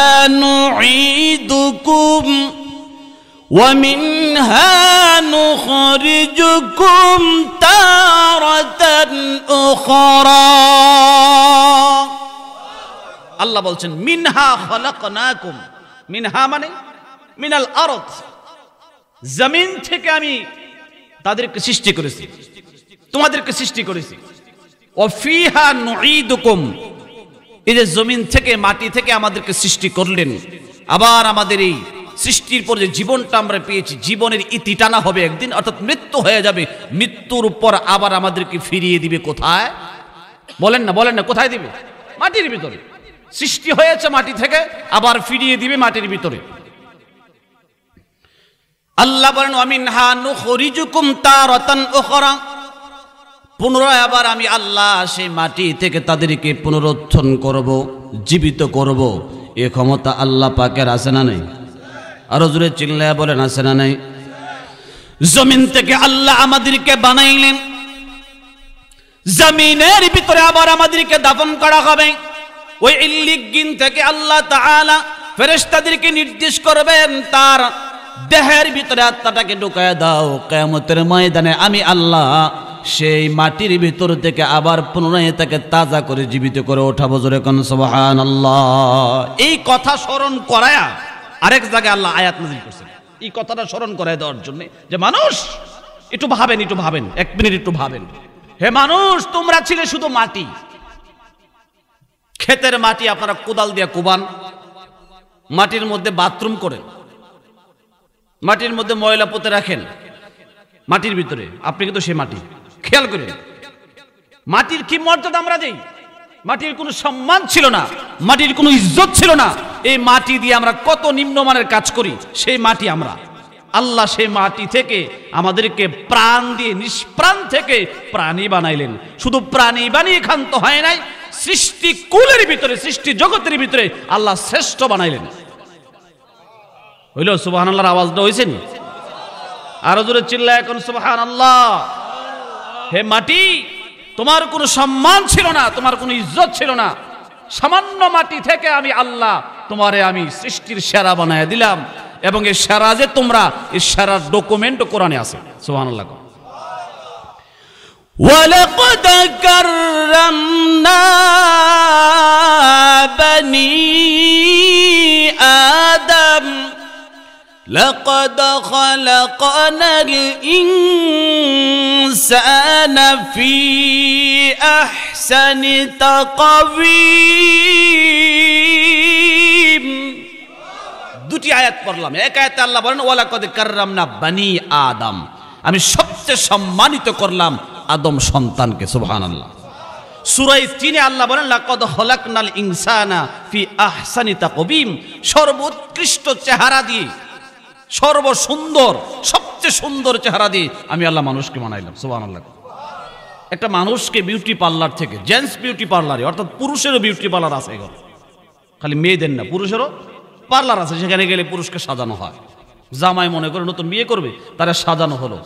নুঈদুকুম وَمِنْهَا نُخْرِجُكُمْ تَارَةً أُخْرَى। আল্লাহ বলছেন মিনহা খালাকনাকুম, মিনহা মানে মিনাল আরদ, জমিন থেকে আমি তাদেরকে সৃষ্টি করেছি, তোমাদেরকে সৃষ্টি করেছি। ওয়া ফিহা নুঈদুকুম, এই যে জমিন থেকে, মাটি থেকে আমাদেরকে সৃষ্টি করলেন, আবার আমাদের এই সৃষ্টির পর যে জীবনটা আমরা পেয়েছি, জীবনের ইতি টানা হবে একদিন, অর্থাৎ মৃত্যু হয়ে যাবে। মৃত্যুর পর আবার আমাদেরকে ফিরিয়ে দিবে কোথায়? বলেন না, বলেন না, কোথায় দিবে? মাটির ভিতরে। সৃষ্টি হয়েছে মাটি থেকে, আবার ফিরিয়ে দিবে মাটির ভিতরে। আল্লাহ বলেন ওয়ামিনহা নুখরিজুকুম তারাতান উখরা, পুনরায় আবার আমি আল্লাহ সেই মাটি থেকে তাদেরকে পুনরুত্থান করব, জীবিত করব। এ ক্ষমতা আল্লাহ পাকের আছে না নাই? আরো জোরে চিল্লায়া বলেন আছে না নাই? জমিন থেকে আল্লাহ আমাদেরকে বানাইলেন, জমিনের ভিতরে আবার আমাদেরকে দাফন করা হবে। ওই ইল্লিগিন থেকে আল্লাহ তাআলা ফেরেশতাদেরকে নির্দেশ করবেন, তার দেহের ভিতরে আত্মাটাকে ঢুকায় দাও। কিয়ামতের ময়দানে আমি আল্লাহ সেই মাটির ভিতর থেকে আবার পুনরায় তাকে তাজা করে জীবিত করে ওঠাবো। জোরে কোন সুবহানাল্লাহ। এই কথা স্মরণ করায়া আরেক জায়গায় আল্লাহ আয়াত নাযিল করেছেন, এই কথাটা স্মরণ করায় দেওয়ার জন্য, যে মানুষ একটু ভাবেন, একটু ভাবেন, এক মিনিট একটু ভাবেন। হে মানুষ, তোমরা ছিলে শুধু মাটি, ক্ষেতের মাটি আপনারা কোদাল দিয়ে কোবান, মাটির মধ্যে বাথরুম করেন, মাটির মধ্যে ময়লা পুঁতে রাখেন, মাটির ভিতরে আপনি কিন্তু সেই মাটি। খেয়াল করেন মাটির কি মর্যাদা আমরা দেই। মাটির কোনো সম্মান ছিল না, মাটির কোনো ইজ্জত ছিল না। এই মাটি দিয়ে আমরা কত নিম্নমানের কাজ করি। সেই মাটি আমরা, আল্লাহ সেই মাটি থেকে আমাদেরকে প্রাণ দিয়ে, নিষ্প্রাণ থেকে প্রাণী বানাইলেন। শুধু প্রাণী বানিয়ে ক্ষান্ত হয় নাই, সৃষ্টি কুলের ভিতরে, সৃষ্টি জগতের ভিতরে আল্লাহ শ্রেষ্ঠ বানাইলেন। হইল সুবহানাল্লাহর আওয়াজটা হয়েছে নি? আরো জোরে চিল্লায় এখন সুবহানাল্লাহ। হে মাটি, তোমার কোনো সম্মান ছিল না, তোমার কোনো ইজ্জত ছিল না। সামান্য মাটি থেকে আমি আল্লাহ তোমারে আমি সৃষ্টির সেরা বানায় দিলাম। এবং এই সেরা যে তোমরা, এই সেরার ডকুমেন্টও কোরআনে আছে। সুবহানাল্লাহ। ওয়ালাকাদ কাররামনা বানি আদম লাকাদ খালাকনাল ইনসানা ফি আহসানি তাকওয়িম। দুটি আয়াত পড়লাম। এক আয়াতে আল্লাহ বলেন ওয়ালাকাদ কাররামনা বানি আদম, আমি সবচেয়ে সম্মানিত করলাম আদম সন্তানকে। সুবহানাল্লাহ। সূরা ৩ আল্লাহ বলেন লাকাদ খালাকনাল ইনসানা ফি আহসানি তাকওয়িম, সর্বোৎকৃষ্ট চেহারা দিয়ে, সর্বসুন্দর, সবচেয়ে সুন্দর চেহারা দিয়ে আমি আল্লাহ মানুষকে বানাইলাম। সুবহানাল্লাহ। একটা মানুষকে বিউটি পার্লার থেকে, জেন্টস বিউটি পার্লারে, অর্থাৎ পুরুষেরও বিউটি পার্লার আছে, এখন খালি মেয়েদের না, পুরুষেরও পার্লার আছে। সেখানে গেলে পুরুষকে সাজানো হয়। জামাই মনে করে নতুন বিয়ে করবে, তারা সাজানো হলো।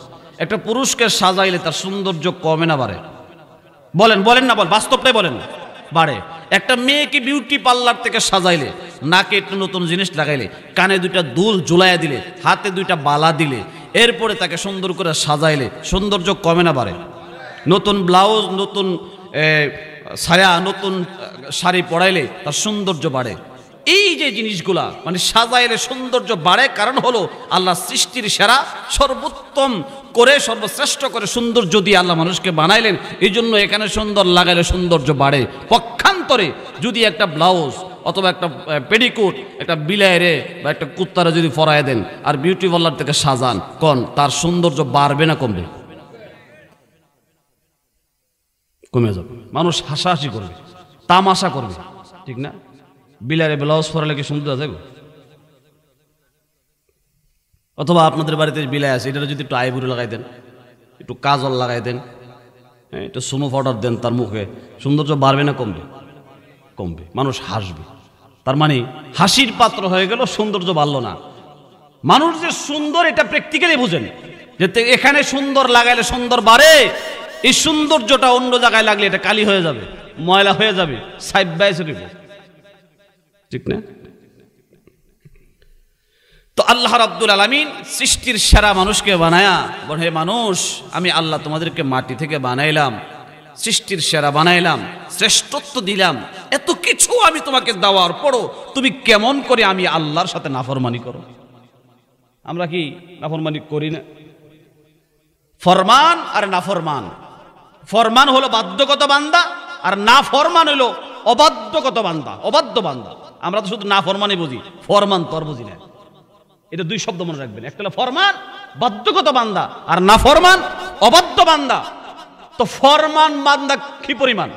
একটা পুরুষকে সাজাইলে তার সৌন্দর্য কমে না বাড়ে? বলেন বলেন না, বল, বাস্তবটাই বলেন না, বাড়ে। একটা মেয়েকে বিউটি পার্লার থেকে সাজাইলে, নাকে একটু নতুন জিনিস লাগাইলে, কানে দুইটা দুল ঝুলাইয়া দিলে, হাতে দুইটা বালা দিলে, এরপরে তাকে সুন্দর করে সাজাইলে সৌন্দর্য কমে না বাড়ে? নতুন ব্লাউজ, নতুন ছায়া, নতুন শাড়ি পরাইলে তার সৌন্দর্য বাড়ে। এই যে জিনিসগুলা মানে সাজাইলে সৌন্দর্য বাড়ে, কারণ হলো আল্লাহ সৃষ্টির সেরা, সর্বোত্তম করে, সর্বশ্রেষ্ঠ করে সৌন্দর্য দিয়ে আল্লাহ মানুষকে বানাইলেন। এই জন্য এখানে সুন্দর লাগাইলে সৌন্দর্য বাড়ে। পক্ষান্তরে যদি একটা ব্লাউজ অথবা একটা পেডিকোট একটা বিলাইরে বা একটা কুত্তারে যদি পরায় দেন আর বিউটি পার্লার থেকে সাজান, কোন তার সৌন্দর্য বাড়বে না কমবে? কমে যাবে। মানুষ হাসাহাসি করবে, তামাশা করবে, ঠিক না? বিলারে ব্লাউজ পরালে কি সুন্দর আছে? অথবা আপনাদের বাড়িতে বিলাই আছে, এটা যদি একটু আইবুড়ো লাগাই দেন, একটু কাজল লাগাই দেন, একটু সোনো পাউডার দেন তার মুখে, সৌন্দর্য বাড়বে না কমবে? কমবে। মানুষ হাসবে। তার মানে হাসির পাত্র হয়ে গেল, সৌন্দর্য বাড়লো না। মানুষ যে সুন্দর এটা প্র্যাকটিক্যালি বুঝেন, যে এখানে সুন্দর লাগাইলে সুন্দর বাড়ে, এই সৌন্দর্যটা অন্য জায়গায় লাগলে এটা কালি হয়ে যাবে, ময়লা হয়ে যাবে, সাইড বাই সাইড, ঠিক না? তো আল্লাহ রাব্বুল আলামিন সৃষ্টির সেরা মানুষকে বানায়া বলে, হে মানুষ, আমি আল্লাহ তোমাদেরকে মাটি থেকে বানাইলাম, সৃষ্টির সেরা বানাইলাম, শ্রেষ্ঠত্ব দিলাম, এত কিছু আমি তোমাকে দেওয়ার পরও তুমি কেমন করে আমি আল্লাহর সাথে নাফরমানি করো? আমরা কি নাফরমানি করি না? ফরমান আর নাফরমান, ফরমান হলো বাধ্যগত বান্দা, আর নাফরমান হলো অবাধ্যগত বান্দা, অবাধ্য বান্দা। আমরা তো শুধু নাফরমানই বুঝি, ফরমান তো আর বুঝি না। এটা দুই শব্দ মনে রাখবেন, একটা হলো ফরমান বাধ্যগত বান্দা, আর নাফরমান অবাধ্য বান্দা। তো ফরমান বান্দা কি পরিমাণ?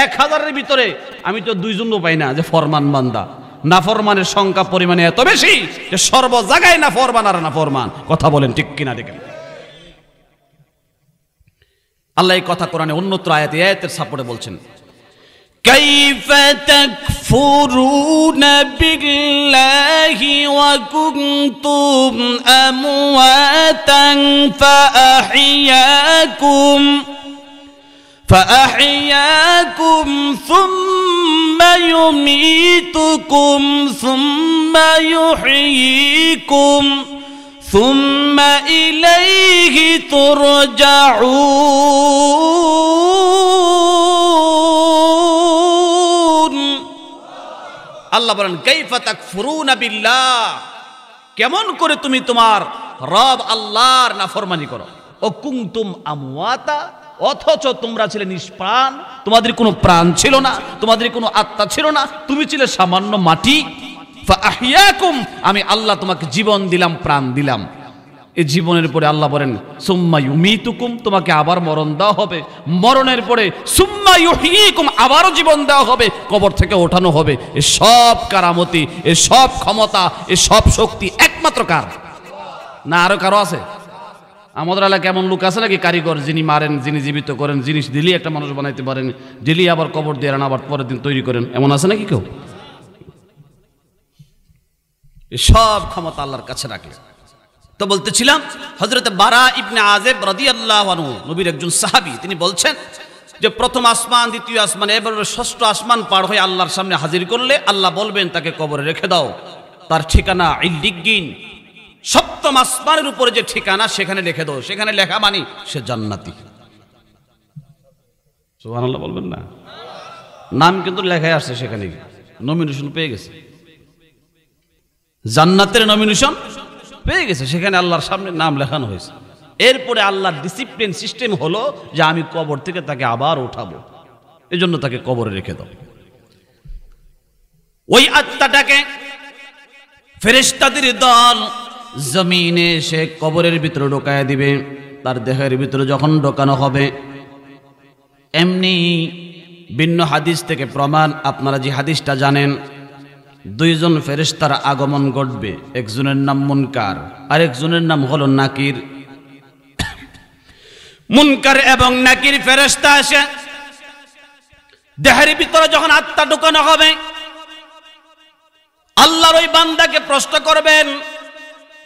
1000-এর ভিতরে আমি তো 2 জনও পাই না যে ফরমান বান্দা। নাফরমানের সংখ্যা পরিমাণে এত বেশি যে সর্ব জায়গায় নাফরমান আর নাফরমান। কথা বলেন ঠিক কিনা দেখেন। আল্লাহ এই কথা কোরআনে অন্যত্র আয়াতের সাপোর্টে বলছেন, কাইফা তাকফুরুনা বিল্লাহি ওয়া কুনতুম আমওয়াতান فأحياكم ثم يميتكم ثم يحييكم ثم إليه ترجعون। আল্লাহ বলেন, কাইফা তাকফুরুনা বিল্লাহ, কেমন করে তুমি তোমার রব আল্লাহর নাফরমানি করো। ও কুনতুম আমওয়াতা, অথচ তোমরা ছিলে নিষ্প্রাণ, তোমাদের কোনো প্রাণ ছিল না, তোমাদের কোনো আত্মা ছিল না, তুমি ছিলে সামান্য মাটি। ফাআহইয়াকুম, আমি আল্লাহ তোমাকে জীবন দিলাম, প্রাণ দিলাম। এই জীবনের পরে আল্লাহ বলেন সুম্মা ইউমিতুকুম, তোমাকে আবার মরণ দেওয়া হবে। মরণের পরে সুম্মা ইউহয়িকুম, আবারও জীবন দেওয়া হবে, কবর থেকে ওঠানো হবে। এই সব কারামতি, এই সব ক্ষমতা, এই সব শক্তি একমাত্র কার? না আরো কারো আছে? আমাদের এলাকায় কেমন লোক আছে নাকি কারিগর, যিনি মারেন, যিনি জীবিত করেন, জিনিস দিলেই একটা মানুষ বানাইতে পারেন, দিলেই আবার কবর দিয়ে আনেন, আবার পরের দিন তৈরি করেন, এমন আছে নাকি কেউ? এই সব ক্ষমতা আল্লাহর কাছে রাখে। তো বলতেছিলাম হযরত বারা ইবনে আযিব রাদিয়াল্লাহু আনহু, নবীর একজন সাহাবী, তিনি বলছেন যে প্রথম আসমান, দ্বিতীয় আসমান, এবার ষষ্ঠ আসমান পার হয়ে আল্লাহর সামনে হাজির করলে আল্লাহ বলবেন তাকে কবরে রেখে দাও, তার ঠিকানা ইল্লিগিন, সপ্তম আসমানের উপরে যে ঠিকানা সেখানে রেখে দাও, সেখানে লেখা মানি সে জান্নাতি। সুবহানাল্লাহ বলবেন না? নাম কিন্তু লেখাই আসছে, সেখানে নমিনেশন পেয়ে গেছে, জান্নাতের নমিনেশন পেয়ে গেছে, সেখানে আল্লাহর সামনে নাম লেখানো হয়েছে। এরপরে আল্লাহর ডিসিপ্লিন সিস্টেম হলো যে আমি কবর থেকে তাকে আবার উঠাবো, এজন্য তাকে কবরে রেখে দাও। ওই আত্মাটাকে ফেরেশতাদের দল জমিনে সে কবরের ভিতরে ঢোকায় দিবে। তার দেহের ভিতরে যখন ঢোকানো হবে, এমনি ভিন্ন হাদিস থেকে প্রমাণ, আপনারা যে হাদিসটা জানেন, দুইজন ফেরেশতার আগমন ঘটবে, একজনের নাম মুনকার আর একজনের নাম হলো নাকির। মুনকার এবং নাকির ফেরেশতা আসে, দেহের ভিতরে যখন আত্মা ঢোকানো হবে, আল্লাহর ওই বান্দাকে প্রশ্ন করবেন,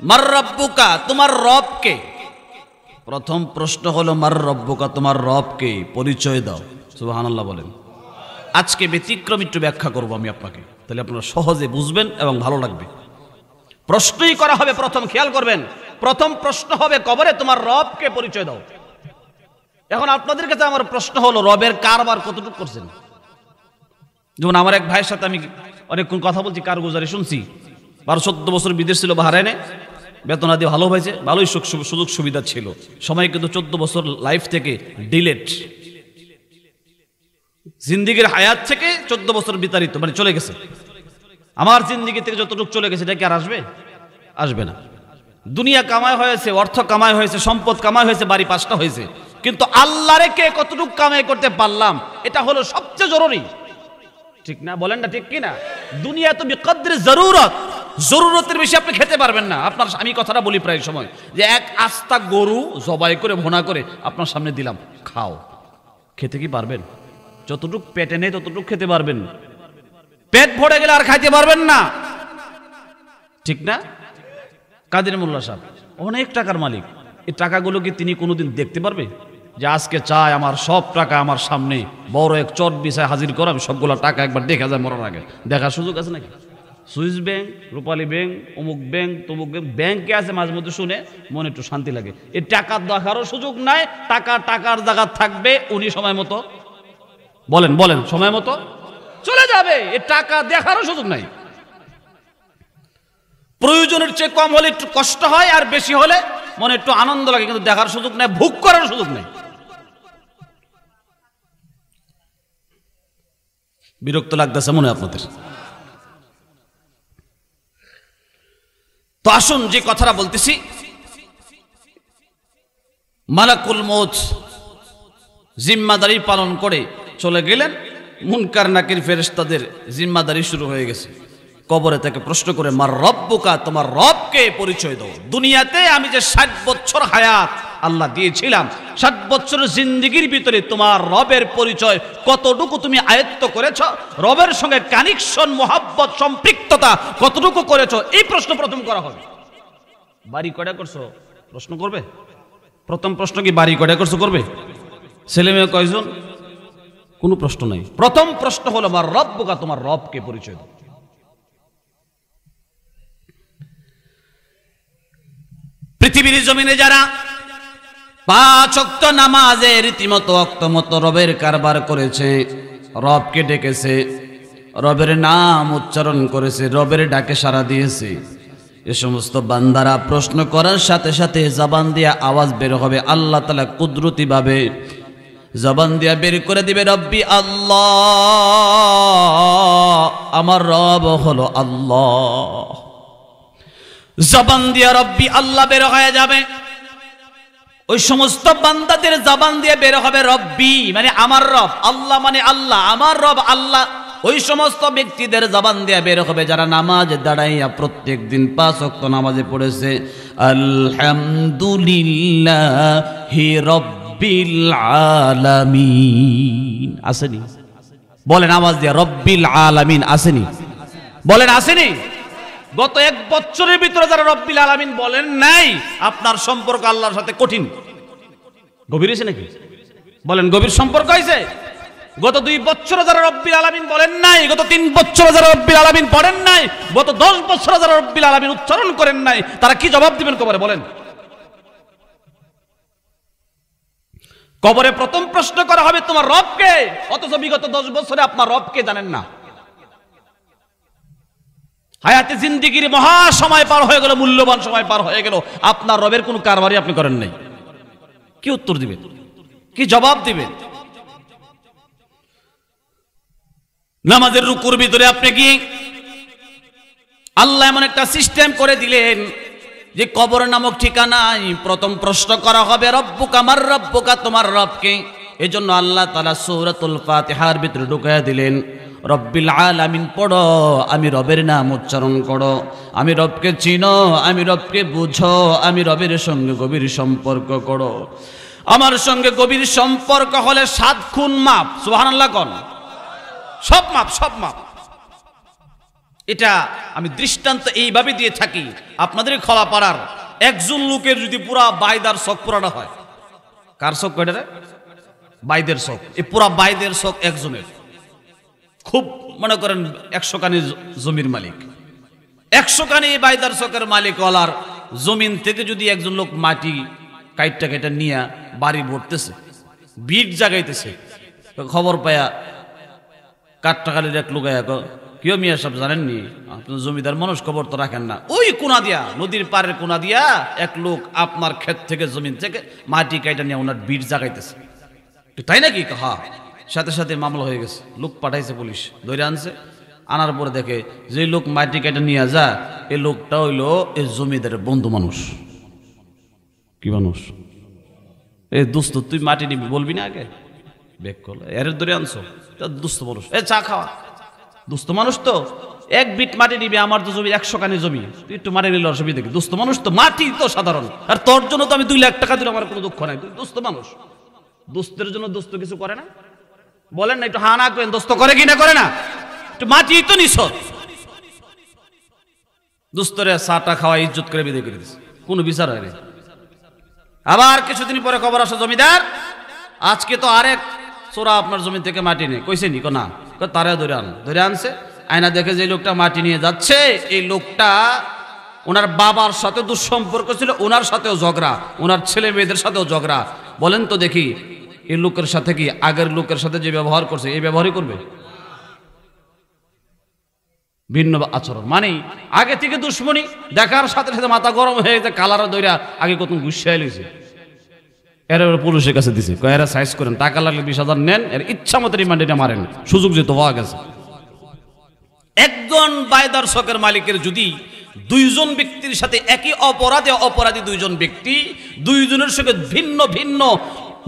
মার রব্বুকা, তোমার রব কে? প্রথম প্রশ্ন হলো মার রব্বুকা, তোমার রব কে, পরিচয় দাও। সুবহানাল্লাহ বলেন। আজকে ব্যতিক্রম একটু ব্যাখ্যা করব আমি আপনাকে, তাহলে আপনারা সহজে বুঝবেন এবং ভালো লাগবে। প্রশ্নই করা হবে প্রথম, খেয়াল করবেন, প্রথম প্রশ্ন হবে কবরে তোমার রবকে পরিচয় দাও। এখন আপনাদের কাছে আমার প্রশ্ন হলো, রবের কারবার কতটুকু করছেন? যেমন আমার এক ভাইয়ের সাথে আমি অনেকক্ষণ কথা বলছি, কারগুজারি শুনছি, 12-14 বছর বিদেশ ছিল, বাহরাইনে, বেতন আদি ভালো হয়েছে, ভালোই সুযোগ সুবিধা ছিল, সময় কিন্তু 14 বছর লাইফ থেকে ডিলেট, জিন্দিগির হায়াত থেকে 14 বছর বিতাড়িত, মানে চলে গেছে। আমার জিন্দিগি থেকে যতটুকু চলে গেছে এটা কি আর আসবে? আসবে না। দুনিয়া কামাই হয়েছে, অর্থ কামাই হয়েছে, সম্পদ কামাই হয়েছে, বাড়ি 5টা হয়েছে, কিন্তু আল্লাহরে কে কতটুকু কামাই করতে পারলাম, এটা হলো সবচেয়ে জরুরি। ঠিক না? বলেন না ঠিক কি না? দুনিয়া তো বিকদ্রে জরুরত, জরুরতের বেশি আপনি খেতে পারবেন না। আপনার আমি কথাটা বলি প্রায় সময়, যে এক আস্তা গরু জবাই করে ভুনা করে আপনার সামনে দিলাম, খাও, খেতে কি পারবেন? যতটুক পেটে নেই ততটুক খেতে পারবেন, পেট ভরে গেলে আর খাইতে পারবেন না। ঠিক না? কাদের মোল্লা সাহেব অনেক টাকার মালিক, এই টাকাগুলো কি তিনি কোনোদিন দেখতে পারবে যে আজকে চাই আমার সব টাকা আমার সামনে বড় এক চট বিছায় হাজির করা, আমি সবগুলো টাকা একবার দেখা যায় মরার আগে? দেখার সুযোগ আছে নাকি? সুইস ব্যাংক, রূপালী ব্যাংক, অমুক ব্যাংক, তমুক ব্যাংক, ব্যাংকে আছে, মাঝে মধ্যে শুনে মনে একটু শান্তি লাগে। এই টাকা দেখারও সুযোগ নাই, টাকার জায়গা থাকবে, উনি সময় মতো বলেন সময় মতো চলে যাবে, এই টাকা দেখারও সুযোগ নাই। প্রয়োজনের চেয়ে কম হলে একটু কষ্ট হয়, আর বেশি হলে মনে একটু আনন্দ লাগে, কিন্তু দেখার সুযোগ নেই, ভোগ করার সুযোগ নেই। বিরক্ত লাগতেছে মনে হয় আপনাদের? তো আসুন যে কথাটা বলতেছি, মালাকুল মউত জিম্মাদারি পালন করে চলে গেলেন, মুনকার নাকির ফেরেশতাদের জিম্মাদারি শুরু হয়ে গেছে। কবরে থেকে প্রশ্ন করে, মার রব্বুকা, তোমার রবকে পরিচয় দাও। দুনিয়াতে আমি যে 60 বছর হায়াত আল্লাহ দিয়েছিলাম, 60 বছরের জিন্দেগির ভিতরে তোমার রবের পরিচয় কতটুকু তুমি আয়ত্ত করেছ, রবের সঙ্গে কানেকশন, মোহাব্বত, সম্পৃক্ততা কতটুকু করেছ, এই প্রশ্ন প্রথম করা হবে। বাড়ি কয়টা করছো প্রশ্ন করবে? প্রথম প্রশ্ন কি বাড়ি কয়টা করছো করবে? ছেলে মেয়ে কয়জন? কোনো প্রশ্ন নাই। প্রথম প্রশ্ন হলো আমার রব্বুকা, তোমার রবকে পরিচয় দাও। পৃথিবীর জমিনে যারা 5 ওয়াক্ত নামাজে রীতিমতো ওয়াক্তমতো রবের কারবার করেছে, রবকে ডেকেছে, রবের নাম উচ্চারণ করেছে, রবের ডাকে সাড়া দিয়েছে, এ সমস্ত বান্দারা প্রশ্ন করার সাথে সাথে জবান দিয়ে আওয়াজ বের হবে, আল্লাহ তাআলা কুদরতি ভাবে জবান দিয়া বের করে দিবে রব্বি আল্লাহ, আমার রব হলো আল্লাহ। জবান দিয়া রব্বি আল্লাহ বের হয়ে যাবে। ওই সমস্ত বান্দাদের জবান দিয়ে বের হবে রব্বি মানে আমার রব, আল্লাহ মানে আল্লাহ, আমার রব আল্লাহ। ওই সমস্ত ব্যক্তিদের জবান দিয়ে বের হবে যারা নামাজে দাঁড়াইয়া প্রত্যেক দিন 5 ওয়াক্ত নামাজে পড়েছে আলহামদুলিল্লাহি রব্বিল আলামিন। আসেনি? বলেন আওয়াজ দিয়ে, রব্বিল আলামিন আসেনি? বলেন আসেনি? গত 1 বছরের ভিতরে যারা রব্বিল আলামিন বলেন নাই, আপনার সম্পর্ক আল্লাহর সাথে কঠিন। গভীর হয়েছে নাকি? বলেন গভীর সম্পর্ক হয়েছে? গত 2 বছর যারা রব্বিল আলামিন বলেন নাই, গত 3 বছর যারা রব্বিল আলামিন পড়েন নাই, গত 10 বছর যারা রব্বিল আলামিন উচ্চারণ করেন নাই, তারা কি জবাব দিবেন কবরে? বলেন। কবরে প্রথম প্রশ্ন করা হবে তোমার রবকে, অথচ বিগত 10 বছরে আপনার রবকে জানেন না। হায়াতে জিন্দেগির মহা সময় পার হয়ে গেল, মূল্যবান সময় পার হয়ে গেল, আপনার রবের কোনো কারবারই আপনি করেন নাই। কি উত্তর দিবেন? কি জবাব দিবেন? নামাজের রুকুর ভিতরে আপনি কি আল্লাহ এমন একটা সিস্টেম করে দিলেন যে কবর নামক ঠিকানায় প্রথম প্রশ্ন করা হবে রব্বুকা, আমার রব্বুকা, তোমার রবকে। এজন্য আল্লাহ তাআলা সূরাতুল ফাতিহার ভিতরে ঢুকায়া দিলেন রব্বিল আলামিন পড়ো, আমি রবের নাম উচ্চারণ করো, আমি রবকে চিনো, আমি রবকে বুঝো, আমি রবের সঙ্গে গভীর সম্পর্ক করো। আমার সঙ্গে গভীর সম্পর্ক হলে 7 খুন মাপ। সুবহানাল্লাহ কোন? সব মাপ, সব মাপ। এটা আমি দৃষ্টান্ত এইভাবে দিয়ে থাকি, আপনাদের খোলাপাড়ার একজন লোকের যদি পুরা বাইদার শখ পুরাটা হয়, কার শখ কয়টা রে? বাইদের শখ। এই পুরা বাইদের শখ একজনের, খুব মনে করেন 100 কানি জমির মালিক, 100 কানি বাইদার শখের মালিক ওলার জমিন থেকে যদি একজন লোক মাটি কাইটটা কেটে নিয়ে বাড়ি ভরতেছে, বিট জাগাইতেছে, খবর পায়া কাঠটাকালির এক লোক কেউ মিয়া সব জানেননি, আপনার জমিদার মানুষ খবর তো রাখেন না, ওই কোনা দিয়া নদীর পাড়ের কোনা দিয়া এক লোক আপনার ক্ষেত থেকে জমিন থেকে মাটি কাইটা নিয়ে ওনার বিট জাগাইতেছে। তাই নাকি? হ্যাঁ। সাথে সাথে মামলা হয়ে গেছে, লোক পাঠাইছে পুলিশ, ধরে আনছে। আনার পরে দেখে যে লোক মাটি কাইটা নিয়ে যা, এই লোকটা হইলো এই জমিদারের বন্ধু মানুষ। কি মানুষ? এই দোস্ত তুই মাটি নিবি বলবি না আগে? বেক করলো, এর ধরে আনছো, দুস্থ মানুষ, এ চা খাওয়া। দুস্থ মানুষ তো 1 বিট মাটি নিবি, আমার তো জমি 100 কানি জমি, তুই একটু মাটি নিলে অসুবিধা কি? দুস্থ মানুষ তো, মাটি তো সাধারণ। আর তোর জন্য তো আমি 2 লাখ টাকা দিলে আমার কোনো দুঃখ নাই, তুই দুস্থ মানুষ। দুস্থের জন্য দোস্ত কিছু করে না? বলেন না, একটু হা না করেন, দোস্ত করে কি না করে না? একটু মাটি তো নিছর। দুস্তরে চাটা খাওয়া ইজ্জত করে বিদায় করে দিচ্ছে, কোনো বিচার হয় না। আবার কিছুদিন পরে খবর আসে জমিদার আজকে তো আরেক চোরা আপনার জমি থেকে মাটি নেই, কইছে নি? না, তারা ধরে আনছে। আয়না দেখে যে লোকটা মাটি নিয়ে যাচ্ছে, এই লোকটা ওনার বাবার সাথে দুঃসম্পর্ক ছিল, ওনার সাথেও ঝগড়া, ওনার ছেলে মেয়েদের সাথেও ঝগড়া। বলেন তো দেখি, এই লোকের সাথে কি আগের লোকের সাথে যে ব্যবহার করছে এই ব্যবহারই করবে? ভিন্ন আচরণ, মানে আগে থেকে দুশ্মনী, দেখার সাথে সাথে মাথা গরম হয়ে গেছে, কালারা দইরা আগে কত গুছিয়ে লইছে। এর পুলিশের কাছে দিছে, এরা সাইজ করেন, টাকা লাগলে 20,000 নেন, এর ইচ্ছা মতো রিমান্ডে মারেন, সুযোগ যেহেতু পাওয়া গেছে। একজন বায়দার শখের মালিকের যদি 2 জন ব্যক্তির সাথে একই অপরাধে অপরাধী 2 জন ব্যক্তি 2 জনের সঙ্গে ভিন্ন ভিন্ন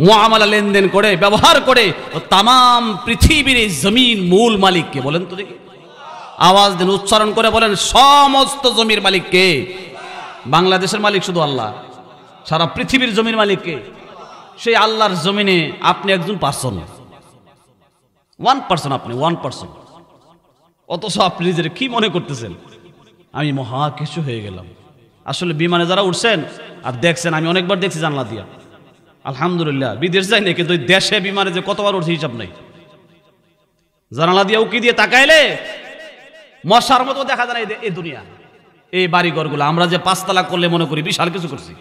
মুআমালা লেনদেন করে ব্যবহার করে, তাম পৃথিবীর এই জমিন মূল মালিককে বলেন তো দেখি, আওয়াজ দেন, উচ্চারণ করে বলেন, সমস্ত জমির মালিককে? বাংলাদেশের মালিক শুধু আল্লাহ, সারা পৃথিবীর জমির মালিককে? সেই আল্লাহর জমিনে আপনি একজন পার্সন, 1%, আপনি 1%। অথচ আপনি নিজের কি মনে করতেছেন? আমি মহা কিছু হয়ে গেলাম। আসলে বিমানে যারা উঠছেন আর দেখছেন, আমি অনেকবার দেখছি জানলা দিয়া, আলহামদুলিল্লাহ, বিদেশ যাই না, কিন্তু দেশে বিমানে যে কতবার উঠছে হিসাব নাই। জানালা দিয়ে উকি দিয়ে তাকাইলে মশার মতো দেখা যায় এই দুনিয়া, এই বাড়িঘরগুলো। আমরা যে 5 তালা করলে মনে করি বিশাল কিছু করছি,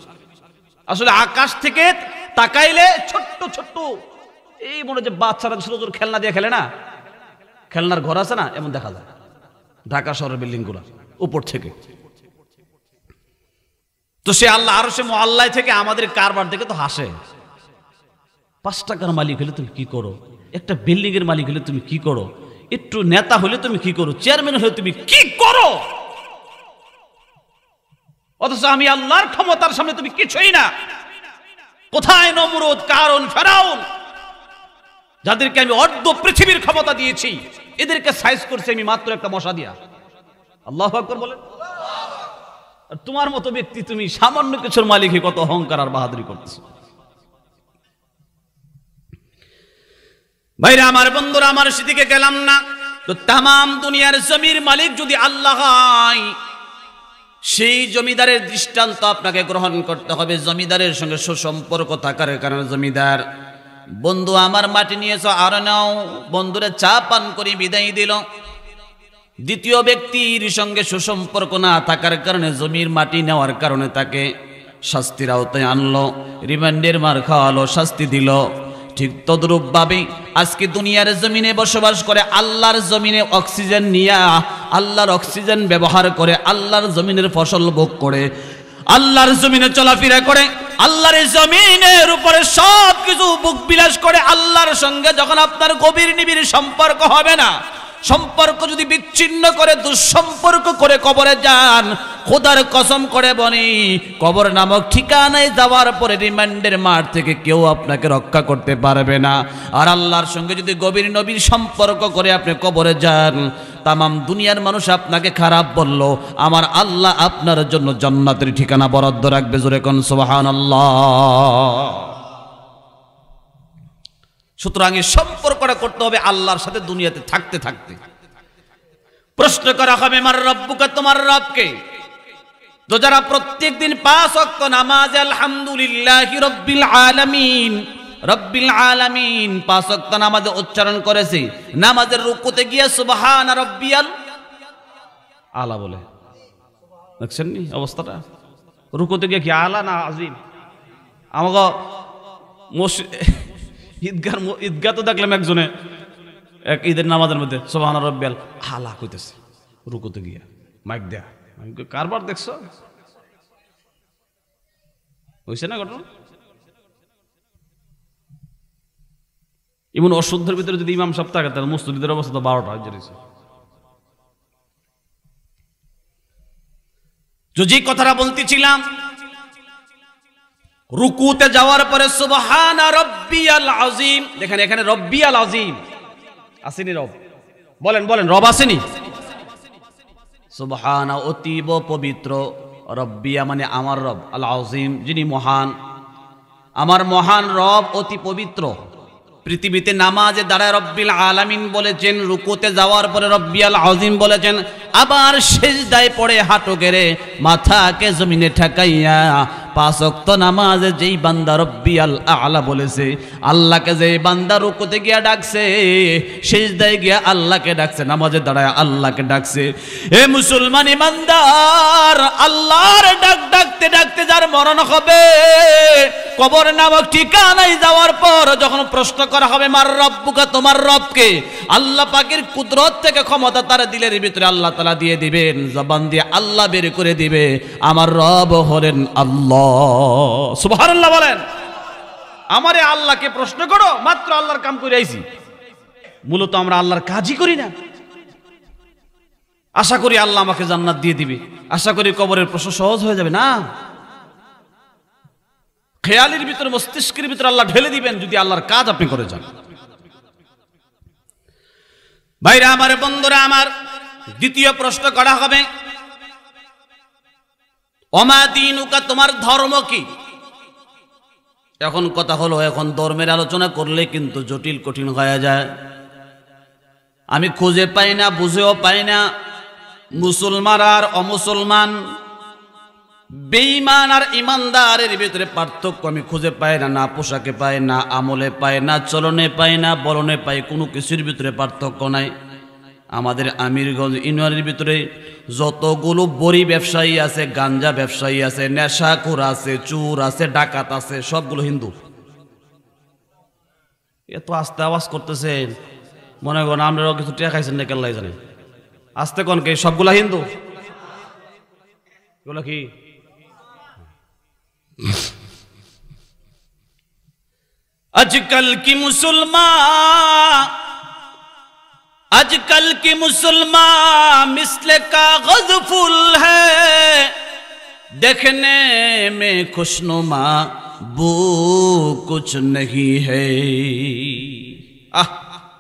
আসলে আকাশ থেকে তাকাইলে ছোট্ট ছোট্ট, এই মনে যে বাচ্চারা ছোট ছোট খেলনা দিয়ে খেলে না, খেলনার ঘর আছে না, এমন দেখা যায় ঢাকা শহরের বিল্ডিং গুলা উপর থেকে। তো সে আল্লাহ আরশে মুআল্লায় থেকে আমাদের কারবার দেখে তো হাসে, 5 টাকার মালিক হলে তুমি কি করো, একটা বিল্ডিং এর মালিক হলে তুমি কি করো, একটু নেতা হলে তুমি কি করো, চেয়ারম্যান হলে তুমি কি করো, অথচ আমি আল্লাহর ক্ষমতার সামনে তুমি কিছুই না। কোথায় নমরুদ, কারণ, ফেরাউন, যাদেরকে আমি অর্ধ পৃথিবীর ক্ষমতা দিয়েছি, এদেরকে সাইজ করছি আমি মাত্র একটা মশা দিয়া। আল্লাহু আকবার বলেন। আর তোমার মতো ব্যক্তি তুমি সামান্য কিছুর মালিক কত অহংকার আর বাহাদুরি করতেছ। ভাইরা আমার, বন্ধুরা আমার, সেদিকে গেলাম না। তো তামাম দুনিয়ার জমির মালিক যদি আল্লাহ হয়, সেই জমিদারের দৃষ্টান্ত আপনাকে গ্রহণ করতে হবে। জমিদারের সঙ্গে সুসম্পর্ক থাকার কারণে জমিদার, বন্ধু আমার মাটি নিয়েছ আর নাও, বন্ধুরে চা পান করে বিদায় দিল। দ্বিতীয় ব্যক্তির সঙ্গে সুসম্পর্ক না থাকার কারণে জমির মাটি নেওয়ার কারণে তাকে শাস্তির আওতায় আনলো, রিমান্ডের মার খাওয়ালো, শাস্তি দিল। ঠিক তদ্রূপ ভাবে আজকে দুনিয়ার জমিনে বসবাস করে, আল্লাহর জমিনে অক্সিজেন নিয়ে, আল্লাহর অক্সিজেন ব্যবহার করে, আল্লাহর জমিনের ফসল ভোগ করে, আল্লাহর জমিনে চলাফেরা করে, আল্লাহর জমিনের উপরে সব কিছু বুক বিলাস করে, আল্লাহর সঙ্গে যখন আপনার গভীর নিবিড় সম্পর্ক হবে না, সম্পর্ক যদি বিচ্ছিন্ন করে, দুঃসম্পর্ক করে কবরে যান, খোদার কসম করে বনি, কবর নামক ঠিকানায় যাওয়ার পরে রিমান্ডের মাঠ থেকে কেউ আপনাকে রক্ষা করতে পারবে না। আর আল্লাহর সঙ্গে যদি গভীর নবীর সম্পর্ক করে আপনি কবরে যান, তামাম দুনিয়ার মানুষ আপনাকে খারাপ বলল, আমার আল্লাহ আপনার জন্য জান্নাতের ঠিকানা বরাদ্দ রাখবে। জোরে কোন সুবহানাল্লাহ। সুতরাং এই সম্পর্কটা করতে হবে আল্লাহর সাথে দুনিয়াতে থাকতে থাকতে। প্রশ্ন করা হবে, মার রব্বুকা, তোমার রবকে। তো যারা প্রত্যেকদিন 5 ওয়াক্ত নামাজ আলহামদুলিল্লাহি রাব্বিল আলামিন, রব্বিল আলামিন 5 ওয়াক্ত নামাজে উচ্চারণ করেছে, নামাজের রুকুতে গিয়ে সুবহান রাব্বিয়াল আলা বলে, দেখছেন নি অবস্থাটা? রুকুতে গিয়ে কি আলা না আজিম? আমাকে ঈদগাহ তো দেখলাম একজনে এক ঈদের নামাজের মধ্যে সুবহান রাব্বিয়াল আলা কইতেছে রুকুতে গিয়া, মাইক দেয়া। আমি কারবার দেখছো, হইছে না ঘটনা? এমন অশুদ্ধের ভিতরে যদি ইমাম সাহেব থাকে তাহলে মসজিদের অবস্থা তো 12টা হয়েছে। যে কথাটা বলতেছিলাম, রুকুতে যাওয়ার পরে সুবহান রাব্বিয়াল আযীম, দেখেন এখানে রাব্বিয়াল আযীম আসেনি, রব বলেন বলেন, রব আসেনি? সুবহানা অতীব পবিত্র, রব্বিয়া মানে আমার রব, আল আযীম যিনি মহান, আমার মহান রব অতি পবিত্র। পৃথিবীতে নামাজে দাঁড়ায় রব্বিল আলামিন বলেছেন, রুকুতে যাওয়ার পরে রব্বিয়াল আযীম বলেছেন, আবার সিজদায় পড়ে হাঁটু গেড়ে মাথাকে জমিনে ঠেকাইয়া 5 ওয়াক্ত নামাজে যেই বান্দা রব্বিয়াল আলা বলেছে, আল্লাহকে যেই বান্দা রুকুতে গিয়া ডাকছে, সিজদায় গিয়া আল্লাহকে ডাকছে, নামাজে দাঁড়ায় আল্লাহকে ডাকছে। হে মুসলমান ইমানদার, আল্লাহর ডাক ডাকতে ডাকতে যার মরণ হবে, কবর নামক ঠিকানায় যাওয়ার পর যখন প্রশ্ন করা হবে মার রব্বুকা, তোমার রবকে, আল্লাহ পাকের কুদরত থেকে ক্ষমতা তার দিলের ভিতরে আল্লাহ তাআলা দিয়ে দিবেন, জবান দিয়ে আল্লাহ বের করে দিবে, আমার রব হলেন আল্লাহ। সুবহানাল্লাহ বলেন। আমারে আল্লাহকে প্রশ্ন করো, মাত্র আল্লাহর কাম করে আইছি। মূলত আমরা আল্লাহর কাজই করি না। আশা করি আল্লাহ আমাকে জান্নাত দিয়ে দিবে, আশা করি কবরের প্রশ্ন সহজ হয়ে যাবে, না। খেয়ালের ভিতরে, মস্তিষ্কের ভিতরে আল্লাহ ঢেলে দিবেন যদি আল্লাহর কাজ আপনি করে যান। ভাইরা আমার, বন্ধুরা আমার, দ্বিতীয় প্রশ্ন করা হবে, ওমা দীনুকা, তোমার ধর্ম কি? এখন কথা হলো, এখন ধর্মের আলোচনা করলে কিন্তু জটিল কঠিন হয়ে যায়। আমি খুঁজে পাই না, বুঝেও পাই না, মুসলমান আর অমুসলমান, বেঈমান আর ইমানদারের ভিতরে পার্থক্য আমি খুঁজে পাই না। না পোশাকে পাই, না আমলে পাই, না চলনে পাই, না বলনে পাই, কোনো কিছুর ভিতরে পার্থক্য নাই। আমাদের আমিরগঞ্জ ইউনিয়নের ভিতরে যতগুলো বড়ি ব্যবসায়ী আছে, গাঞ্জা ব্যবসায়ী আছে, নেশাখোর আছে, চোর আছে, ডাকাত আছে, সবগুলো হিন্দু। এত আস্তে আওয়াজ করতেছেন, মনে করেন আপনারাও কিছু টেকা খাইছেন না, কেল্লাই জানেন। আস্তে কোন কে, সবগুলা হিন্দু? এগুলো কি? आजकल की मुसलमान मिसले कागज फूल है, देखने में खुशनुमा वो कुछ नहीं है।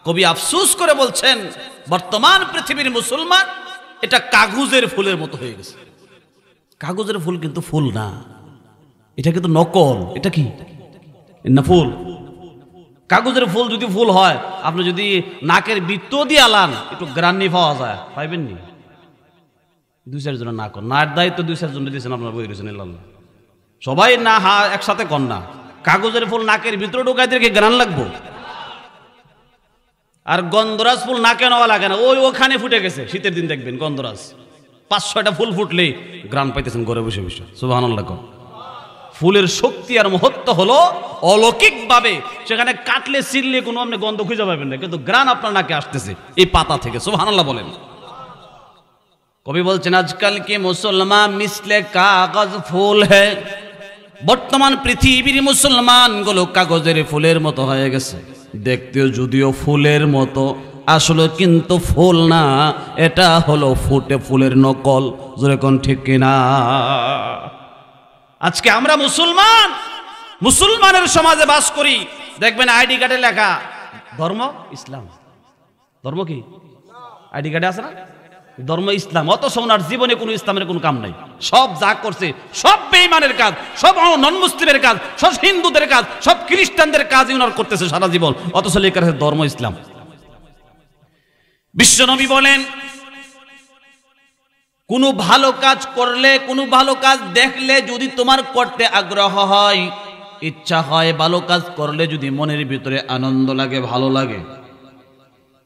কবি আফসোস করে বলছেন বর্তমান পৃথিবীর মুসলমান এটা কাগজের ফুলের মতো হয়ে গেছে। কাগজের ফুল কিন্তু ফুল না, এটা কিন্তু নকল। এটা কি না ফুল? কাগজের ফুল যদি ফুল হয়, আপনি যদি নাকের বৃত্ত দিয়ে আলান একটু গ্রান্নি পাওয়া যায়, পাইবেন নি? 2-4 জন না কর, নার দায়িত্ব 2-4 জন দিয়েছেন, আপনার বই রয়েছেন সবাই না একসাথে কর না। কাগজের ফুল নাকের ভিতরে ঢুকাই দিয়ে গ্রান লাগবো। আর গন্ধরাজ ফুল নাকে নেওয়া লাগে না, ওখানে ফুটে গেছে। শীতের দিন দেখবেন গন্ধরাজ 5-6টা ফুল ফুটলেই গ্রান পাইতেছেন ঘরে বসে বসে। সুবহানাল্লাহ। ফুলের শক্তি আর মহত্ব হলো অলৌকিক ভাবে, সেখানে কাটলে ছিললে কোনো আপনি গন্ধ খুঁজে পাবেন না, কিন্তু গ্রান আপনার নাকে আসতেছে এই পাতা থেকে। সুবহানাল্লাহ বলেন। কবি বলছেন আজকাল কি মুসলমান মিসলে কাগজ ফুল হ্যায়, বর্তমান পৃথিবীর মুসলমান গুলো কাগজের ফুলের মতো হয়ে গেছে। দেখতেও যদিও ফুলের মতো, আসলে কিন্তু ফুল না, এটা হলো ফুটে ফুলের নকল। জোরে কোন ঠিক কিনা? আজকে আমরা মুসলমানের সমাজে বাস করি, দেখবেন আইডি কার্ডে লেখা ধর্ম ইসলাম। ধর্ম কি? আইডি কার্ডে আছে না ধর্ম ইসলাম, অথচ ওনার জীবনে কোনো ইসলামের কোনো কাম নাই। সব যা করছে সব বেঈমানের কাজ, সব নন মুসলিমের কাজ, সব হিন্দুদের কাজ, সব খ্রিস্টানদের কাজ ওনার করতেছে সারা জীবন, অথচ লেখা আছে ধর্ম ইসলাম। বিশ্বনবী বলেন কোনো ভালো কাজ করলে, কোনো ভালো কাজ দেখলে যদি তোমার করতে আগ্রহ হয়, ইচ্ছা হয়, ভালো কাজ করলে যদি মনের ভিতরে আনন্দ লাগে, ভালো লাগে,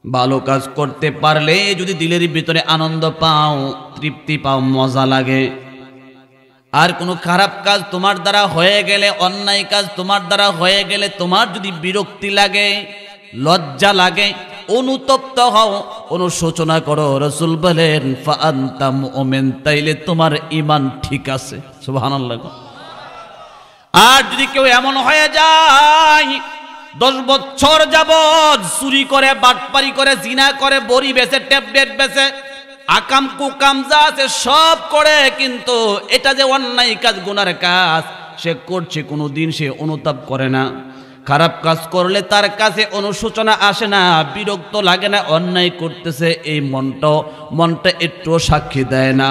ভালো কাজ করতে পারলে যদি দিলের ভিতরে আনন্দ পাও, তৃপ্তি পাও, মজা লাগে। আর কোনো খারাপ কাজ তোমার দ্বারা হয়ে গেলে, অন্যায় কাজ তোমার দ্বারা হয়ে গেলে তোমার যদি বিরক্তি লাগে, লজ্জা লাগে, অনুতপ্ত হও, অনুশোচনা করো, রাসূল বলেন ফাআনতা মুমিন, তাইলে তোমার ঈমান ঠিক আছে। সুবহানাল্লাহ। আর যদি কেউ এমন হয়ে যায় 10 বছর যাবত চুরি করে, বাটপারি করে, জিনা করে, বড়ি বেচে, ট্যাবলেট বেচে, আকাম কুকাম যা আছে সব করে, কিন্তু এটা যে অন্যায় কাজ, গুনার কাজ সে করছে, কোনোদিন সে অনুতাপ করে না। খারাপ কাজ করলে তার কাছে অনুশোচনা আসে না, বিরক্ত লাগে না, অন্যায় করতেছে এই মনটা একটু সাক্ষী দেয় না।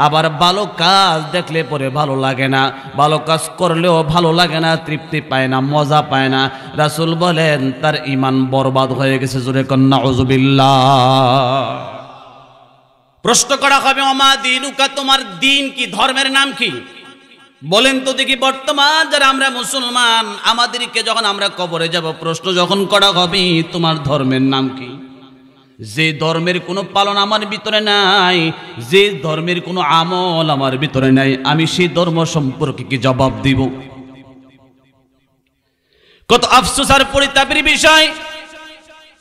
আবার ভালো কাজ দেখলে পরে ভালো লাগে না, ভালো কাজ করলেও ভালো লাগে না, তৃপ্তি পায় না, মজা পায় না। রাসূল বলেন তার ঈমান বরবাদ হয়ে গেছে। জোরে কোন নাউযুবিল্লাহ। প্রশ্ন করা হবে ওমা দীনুকা, তোমার দিন কি, ধর্মের নাম কি? বলেন তো দেখি, বর্তমান যারা আমরা মুসলমান, আমাদেরকে যখন আমরা কবরে যাব, প্রশ্ন যখন করা হবে তোমার ধর্মের নাম কি? যে ধর্মের কোনো পালন আমার ভিতরে নাই, যে ধর্মের কোনো আমল আমার ভিতরে নাই, আমি সেই ধর্ম সম্পর্কে কি জবাব দিব? কত আফসোস আর পরিতাপের বিষয়।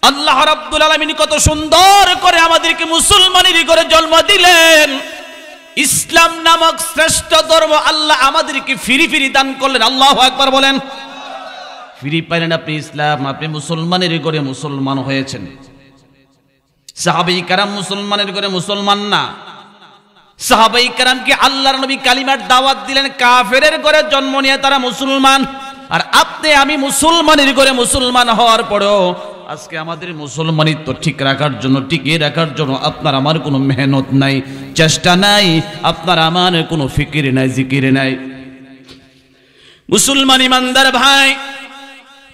আল্লাহ রাব্বুল আলামিন কত সুন্দর করে আমাদেরকে মুসলমানের ঘরে জন্ম দিলেন। ইসলাম নামক শ্রেষ্ঠ ধর্ম আল্লাহ আমাদেরকে ফিরি দান করলেন। আল্লাহু আকবার বলেন। ফিরি পাইলেন আপনি ইসলাম, আপনি মুসলমানের ঘরে মুসলমান হয়েছেন। সাহাবায়ে কেরাম মুসলমানের ঘরে মুসলমান না। সাহাবায়ে কেরামকে আল্লাহর নবী কালিমার দাওয়াত দিলেন, কাফেরের ঘরে জন্ম নিয়ে তারা মুসলমান। আর আপনি আমি মুসলমানের ঘরে মুসলমান হওয়ার পরেও আজকে আমাদের মুসলমানিত্ব ঠিক রাখার জন্য, টিকিয়ে রাখার জন্য আপনার আমার কোনো মেহনত নাই, চেষ্টা নাই, আপনার আমার কোনো ফিকির নাই, জিকির নাই। মুসলমান ইমানদার ভাই,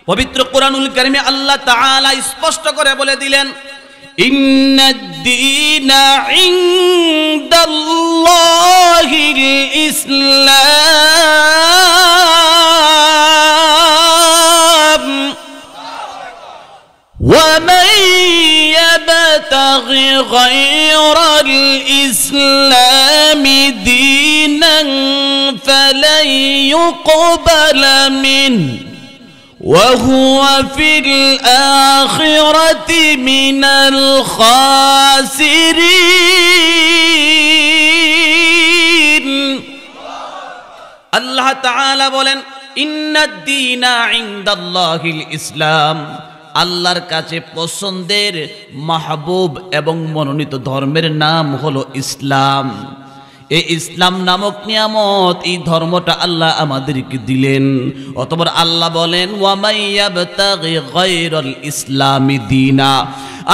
পবিত্র কোরআনুল কারীমে আল্লাহ তাআলা স্পষ্ট করে বলে দিলেন, ইন্নাদ-দীনা ইনদাল্লাহিল ইসলাম ومن يبتغ غير الإسلام دينا فلن يقبل منه وهو في الآخرة من الخاسرين। আল্লাহ তাআলা বলেন ইন্নাদ-দীনা ইনদাল্লাহিল ইসলাম, আল্লাহর কাছে পছন্দের মাহবুব এবং মনোনীত ধর্মের নাম হলো ইসলাম। এই ইসলাম নামক নিয়ামত, এই ধর্মটা আল্লাহ আমাদেরকে দিলেন। অতঃপর আল্লাহ বলেন ওয়া মাইয়াবতাগি গায়রাল ইসলামি দীনা,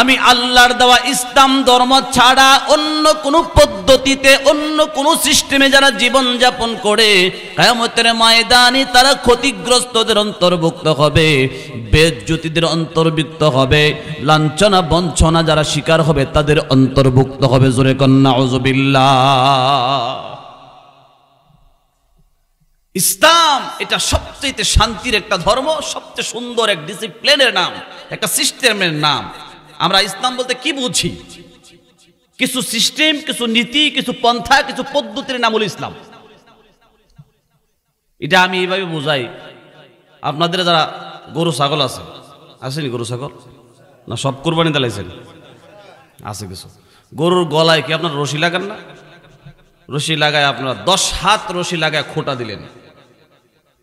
আমি আল্লাহর দেওয়া ইসলাম ধর্ম ছাড়া অন্য কোনো পদ্ধতিতে, অন্য কোনো সিস্টেমে যারা জীবন যাপন করে কিয়ামতের ময়দানে তারা ক্ষতিগ্রস্তদের অন্তর্ভুক্ত হবে, বেজ্জতিদের অন্তর্ভুক্ত হবে, লাঞ্ছনা বঞ্চনা যারা শিকার হবে তাদের অন্তর্ভুক্ত হবে। জোরে কন্না নাউযুবিল্লাহ। ইসলাম এটা সবচেয়ে শান্তির একটা ধর্ম, সবচেয়ে সুন্দর এক ডিসিপ্লিনের নাম, একটা সিস্টেমের নাম। আমরা ইসলাম বলতে কি বুঝি? কিছু সিস্টেম, কিছু নীতি, কিছু পন্থা, কিছু পদ্ধতির নাম হলো ইসলাম। এটা আমি এইভাবে বুঝাই, আপনাদের যারা গরু ছাগল আছে, আসেনি গরু ছাগল না? সব কুরবানি দিলাইছেন? আছে কিছু। গরুর গলায় কি আপনার রশি লাগান না? রশি লাগায় আপনারা 10 হাত রশি লাগায় খোটা দিলেন,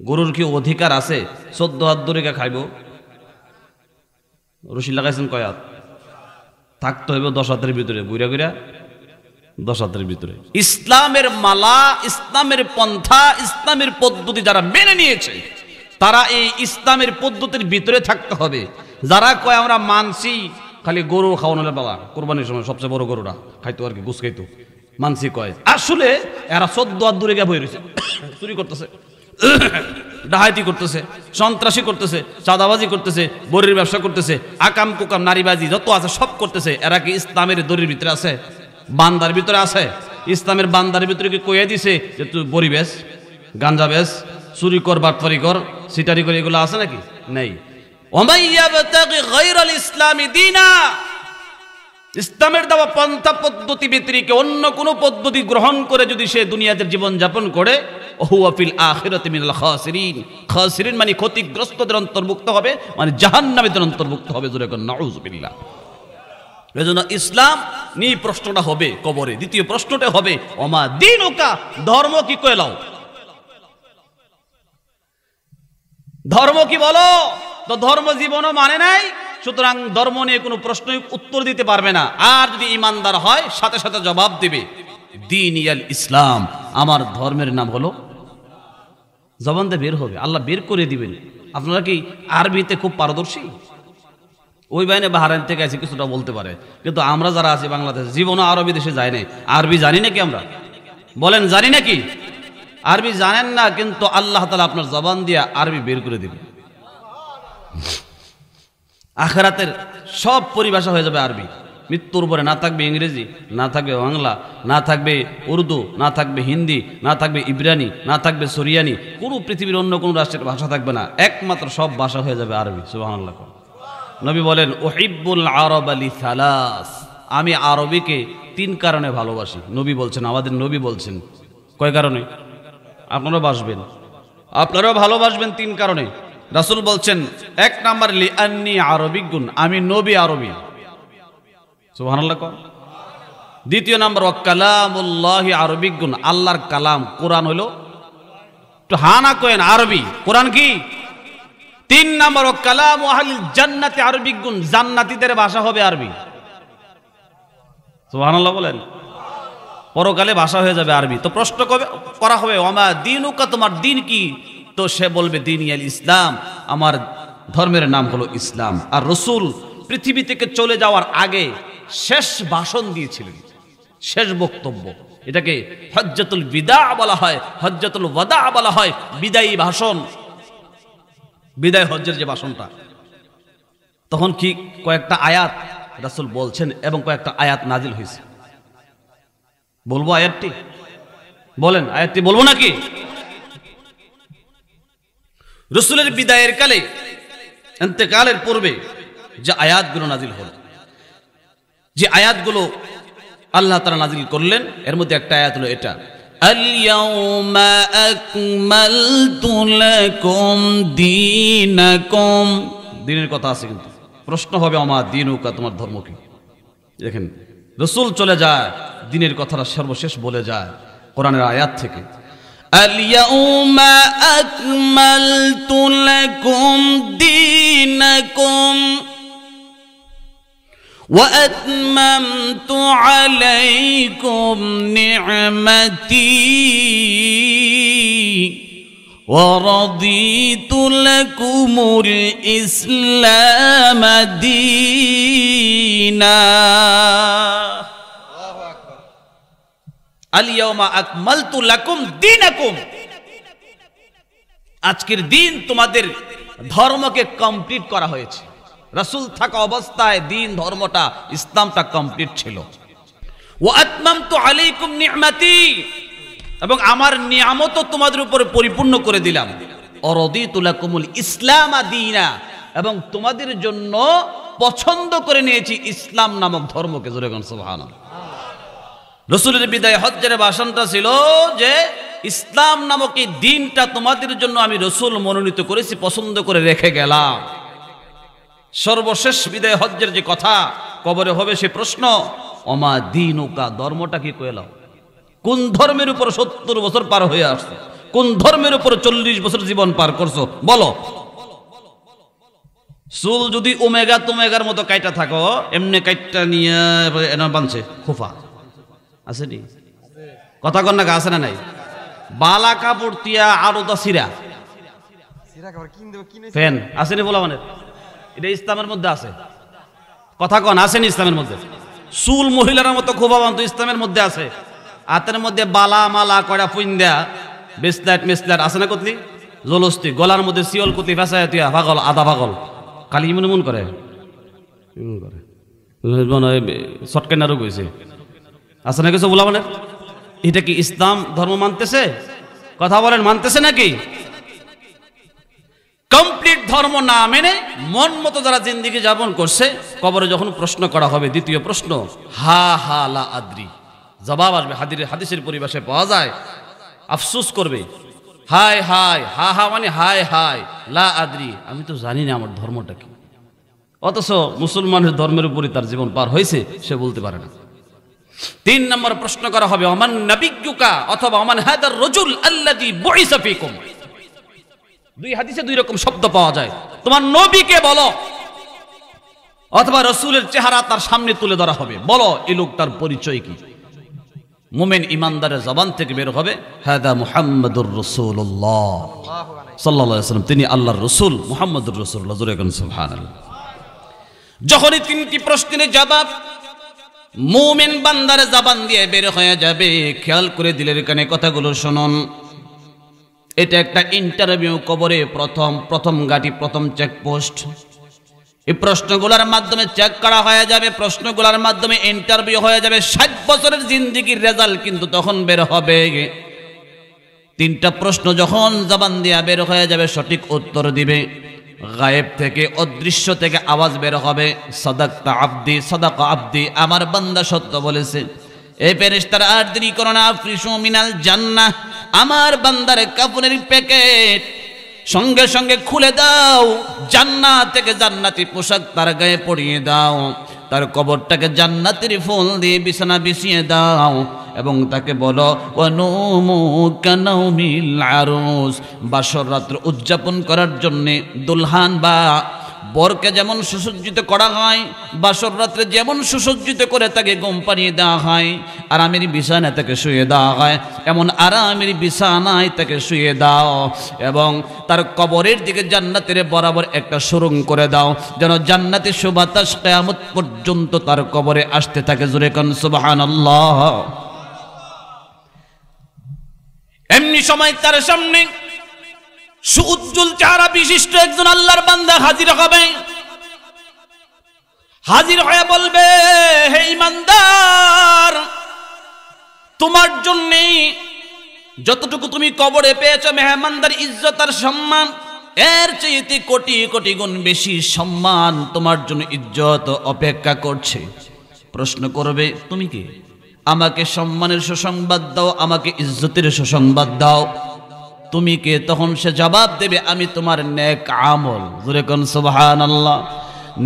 গরুর কি অধিকার আছে 14 হাত ধরে খাইব? রশি লাগাইছেন কয় হাত? থাকতে হইব 10 হাতের ভিতরে, বুইরা গুইরা 10 হাতের ভিতরে। ইসলামের মালা, ইসলামের পন্থা, ইসলামের পদ্ধতি যারা মেনে নিয়েছে তারা এই ইসলামের পদ্ধতির ভিতরে থাকতে হবে। যারা কয় আমরা মানছি, খালি গরু খাওয়ানো হলে বাবা কোরবানির সময় সবচেয়ে বড় গরুটা খাইতো আর কি, গুছ খাইতো, মানছি কয়, আসলে এরা 14 হাত দূরে গিয়ে বই রয়েছে, চুরি করতেছে, ডাহাতি করতেছে, সন্ত্রাসী করতেছে, চাঁদাবাজি করতেছে, বড়ির ব্যবসা করতেছে, আকাম কুকাম নারীবাজি যত আছে সব করতেছে। এরা কি ইসলামের দড়ির ভিতরে আছে? বান্দার ভিতরে আছে? ইসলামের বান্দার ভিতরে কি কইয়া দিছে যে তুই বড়ি বেশ, গাঞ্জা বেশ, চুরি কর, বাটপারি কর, সিটারি কর, এগুলো আছে নাকি? নেই। ওমাইয়াবতাগি গায়রাল ইসলামি দীনা, ইসলামের দেওয়া পন্থা পদ্ধতি ব্যতিরেক অন্য কোন পদ্ধতি গ্রহণ করে যদি সে দুনিয়াতে জীবন যাপন করে, হুয়া ফিল আখিরাতি মিনাল খাসিরিন, খাসিরিন মানে ক্ষতিগ্রস্তদের অন্তর্ভুক্ত হবে, মানে জাহান্নামীদের অন্তর্ভুক্ত হবে। জোরে কোন নাউযুবিল্লাহ। এজন্য ইসলাম নিয়ে প্রশ্নটা হবে কবরে। দ্বিতীয় প্রশ্নটা হবে ওমা দীনুকা, ধর্ম কি কইলাও? ধর্ম কি বলো? তো ধর্ম জীবনও মানে নাই, সুতরাং ধর্ম নিয়ে কোনো প্রশ্নই উত্তর দিতে পারবে না। আর যদি ইমানদার হয় সাথে সাথে জবাব দেবে দীনিয়াল ইসলাম, আমার ধর্মের নাম হলো, জবান দিয়ে বের হবে, আল্লাহ বের করে দিবেন। আপনারা কি আরবিতে খুব পারদর্শী? ওই বাইনে বাহারাইন থেকে আছে কিছুটা বলতে পারে, কিন্তু আমরা যারা আছি বাংলাদেশ, জীবনও আরবি দেশে যায় নাই। আরবি জানি নাকি আমরা? বলেন জানি নাকি? আরবি জানেন না, কিন্তু আল্লাহ তাআলা আপনার জবান দিয়ে আরবি বের করে দিবেন। আখিরাতের সব পরিভাষা হয়ে যাবে আরবি। মৃত্যুর পরে না থাকবে ইংরেজি, না থাকবে বাংলা, না থাকবে উর্দু, না থাকবে হিন্দি, না থাকবে ইব্রানি, না থাকবে সুরিয়ানি, কোনো পৃথিবীর অন্য কোনো রাষ্ট্রের ভাষা থাকবে না, একমাত্র সব ভাষা হয়ে যাবে আরবি। সুবহানাল্লাহ। নবী বলেন উহিব্বুল আরব লিসালাস, আমি আরবিকে 3 কারণে ভালোবাসি। নবী বলছেন, আমাদের নবী বলছেন। কয় কারণে? আপনারাও বাসবেন, আপনারাও ভালোবাসবেন 3 কারণে। রাসূল বলছেন 1 নাম্বার লিআন্নী আরবিয়্যুন, আমি নবী আরবি। সুবহানাল্লাহ। দ্বিতীয় নাম্বার ওয়া কালামুল্লাহি আরবিয়্যুন, আল্লাহর কালাম কোরআন হলো, তো হানা কয়েন আরবি, কোরআন কি? 3 নাম্বার ওয়া কালামু আহলিল জান্নাতি আরবিয়্যুন, জান্নাতীদের ভাষা হবে আরবি। সুবহানাল্লাহ বলেন। পরকালে ভাষা হয়ে যাবে আরবি। তো প্রশ্ন করা হবে ওমা দীনুকা, তোমার দিন কি? তো সে বলবে দীনিয়াল ইসলাম, আমার ধর্মের নাম হলো ইসলাম। আর রাসূল পৃথিবী থেকে চলে যাওয়ার আগে শেষ ভাষণ দিয়েছিলেন, শেষ বক্তব্য। এটাকে হজ্জাতুল বিদা বলা হয়, হজ্জাতুল ওয়াদা বলা হয়, বিদায়ী ভাষণ, বিদায় হজ্জের যে ভাষণটা। তখন কি কয়েকটা আয়াত রাসূল বলছেন এবং কয়েকটা আয়াত নাজিল হয়েছে। বলবো আয়াতটি? বলেন আয়াতটি বলবো নাকি? রাসূলের বিদায়ের কালে, ইন্তেকালের পূর্বে যে আয়াতগুলো নাজিল হলো, যে আয়াতগুলো আল্লাহ তাআলা নাজিল করলেন, এর মধ্যে একটা আয়াত হলো এটা, আল-ইয়াউমা আকমালতু লাকুম দীনাকুম। দিনের কথা আছে, কিন্তু প্রশ্ন হবে ওমা দীনুকা, তোমার ধর্ম কি? দেখেন রাসূল চলে যায়, দিনের কথাটা সর্বশেষ বলে যায় কোরআনের আয়াত থেকে। اليوم أكملت لكم دينكم وأتممت عليكم نعمتي ورضيت لكم الإسلام دينا আলিয়াউমা আকমালতু লাকুম দীনাকুম, আজকের দিন তোমাদের ধর্মকে কমপ্লিট করা হয়েছে। রাসূল থাকা অবস্থায় দিন ধর্মটা ইসলামটা কমপ্লিট ছিল। ওয়া আতমামতু আলাইকুম নি'মাতি, এবং আমার নিয়ামত তোমাদের উপরে পরিপূর্ণ করে দিলাম। অরদিতু লাকুমুল ইসলাম দীনা, এবং তোমাদের জন্য পছন্দ করে নিয়েছি ইসলাম নামক ধর্মকে। জোরে বলুন সুবহানাল্লাহ। রাসূলের বিদায় হজ্জের ভাষণটা ছিল যে ইসলাম নামক এই দিনটা তোমাদের জন্য আমি রাসূল মনোনীত করেছি, পছন্দ করে রেখে গেলাম। সর্বশেষ বিদায় হজ্জের যে কথা কবরে হবে সে প্রশ্ন, ওমা দীনুকা, ধর্মটা কি কইলাম? কোন ধর্মের উপর 70 বছর পার হয়ে আসছে? কোন ধর্মের উপর 40 বছর জীবন পার করছো? বলো। চুল যদি ওমেগা তোমেগার মতো কাইটা থাকো, এমনি কাইটা নিয়ে বানছে খোফা আছে নি? কথা কন না, আছে না নাই? বালা কাপড় তিয়া আরোদা সিরা ফ্যান আছে নি? বলা মানে এটা ইসলামের মধ্যে আছে। কথা কন, আসেনি ইসলামের মধ্যে? চুল মহিলার মতো খোফা বান্ত ইসলামের মধ্যে আছে। হাতের মধ্যে বালা মালা কয়টা ফুইন্দা বেসলাইট মেসলাইট আছে না? কতলি জলস্তি, গলার মধ্যে শিওল কুতি ফেসায় তুই পাগল আধা পাগল কালি মনে মন করে শর্টকাইনারও গেছে, আছে না কিছু বলা মানে? এটা কি ইসলাম ধর্ম মানতেছে? কথা বলেন, মানতেছে নাকি? কমপ্লিট ধর্ম না মেনে মন মতো যারা জিন্দেগি যাপন করছে, কবরে যখন প্রশ্ন করা হবে, দ্বিতীয় প্রশ্ন হা হা লা আদ্রি, জবাব আসবে। হাদিসের পরিভাষে পাওয়া যায়, আফসোস করবে, হায় হায়, হা হা মানে হায় হায়, লা আদ্রি, আমি তো জানি না আমার ধর্মটা কি। অথচ মুসলমানের ধর্মের উপরই তার জীবন পার হয়েছে, সে বলতে পারে না। 3 নম্বর প্রশ্ন করা হবে, ওমান নাবিয়্যুকা, অথবা ওমান হাদার রাজুল আল্লাযী বুইসা ফীকুম। দুই হাদিসে দুই রকম শব্দ পাওয়া যায়। তোমার নবীকে বলো, অথবা রাসূলের চেহারা তার সামনে তুলে ধরা হবে, বলো এই লোকটার পরিচয় কি। মুমিন ইমানদারের জবান থেকে বের হবে, হাদা মুহাম্মাদুর রাসূলুল্লাহ সাল্লাল্লাহু আলাইহি ওয়াসাল্লাম, তিনি আল্লাহর রাসূল মুহাম্মাদুর রাসূলুল্লাহ। জোরে বলুন সুবহানাল্লাহ। যখনই 3টি প্রশ্নের জবাব মুমিন বান্দার জবান দিয়ে বের হয়ে যাবে, খেয়াল করে দিলের কানে কথাগুলো শুনুন। এটা একটা ইন্টারভিউ, কবরে প্রথম গাটি, প্রথম চেকপোস্ট। এই প্রশ্নগুলোর মাধ্যমে চেক করা হয়ে যাবে, প্রশ্নগুলোর মাধ্যমে ইন্টারভিউ হয়ে যাবে। 60 বছরের জিন্দেগির রেজাল্ট কিন্তু তখন বের হবে। 3টা প্রশ্ন যখন জবান দিয়া বের হয়ে যাবে, সঠিক উত্তর দিবে। গায়েব থেকে, অদৃশ্য থেকে আওয়াজ বের হবে, সাদাক্তা আব্দি, সাদাকা আব্দি, আমার বান্দা সত্য বলেছে। এই ফেরেশতারা আর দেরি করো না, আফরিশু মিনাল জান্নাহ, আমার বান্দার কাফনের প্যাকেট সঙ্গে সঙ্গে খুলে দাও, জান্নাত থেকে জান্নাতি পোশাক তার গায়ে পরিয়ে দাও, তার কবরটাকে জান্নাতের ফুল দিয়ে বিছানা বিছিয়ে দাও, এবং তাকে বলো ওয়ানুমু কানাউমিল আরুস, বাসর রাত্র উদযাপন করার জন্য দুলহান বা বরকে যেমন সুসজ্জিত করা হয়, বাসর রাত্রে যেমন সুসজ্জিত করে তাকে ঘুম পাড়িয়ে দেওয়া হয়, আরামের বিছানায় তাকে শুয়ে দেওয়া হয়, এমন আরামের বিছানায় তাকে শুয়ে দাও, এবং তার কবরের দিকে জান্নাতের বরাবর একটা সুরঙ্গ করে দাও, যেন জান্নাতের সুবাতাস কিয়ামত পর্যন্ত তার কবরে আসতে থাকে। জোরে কোন সুবহানাল্লাহ। এমনি সময় তার সামনে সুউজ্জ্বল চেহারা বিশিষ্ট একজন আল্লাহর বান্দা হাজির হবে। হাজির হয়ে বলবে, হে ইমানদার, তোমার জন্য যতটুকু তুমি কবরে পেয়েছো মেহমানদার ইজ্জত আর সম্মান, এর চেয়ে কোটি কোটি গুণ বেশি সম্মান তোমার জন্য ইজ্জত অপেক্ষা করছে। প্রশ্ন করবে, তুমি কি? আমাকে সম্মানের সুসংবাদ দাও, আমাকে ইজ্জতের সুসংবাদ দাও। তুমি কে? তখন সে জবাব দেবে, আমি তোমার নেক আমল। জোরে কোন সুবহানাল্লাহ।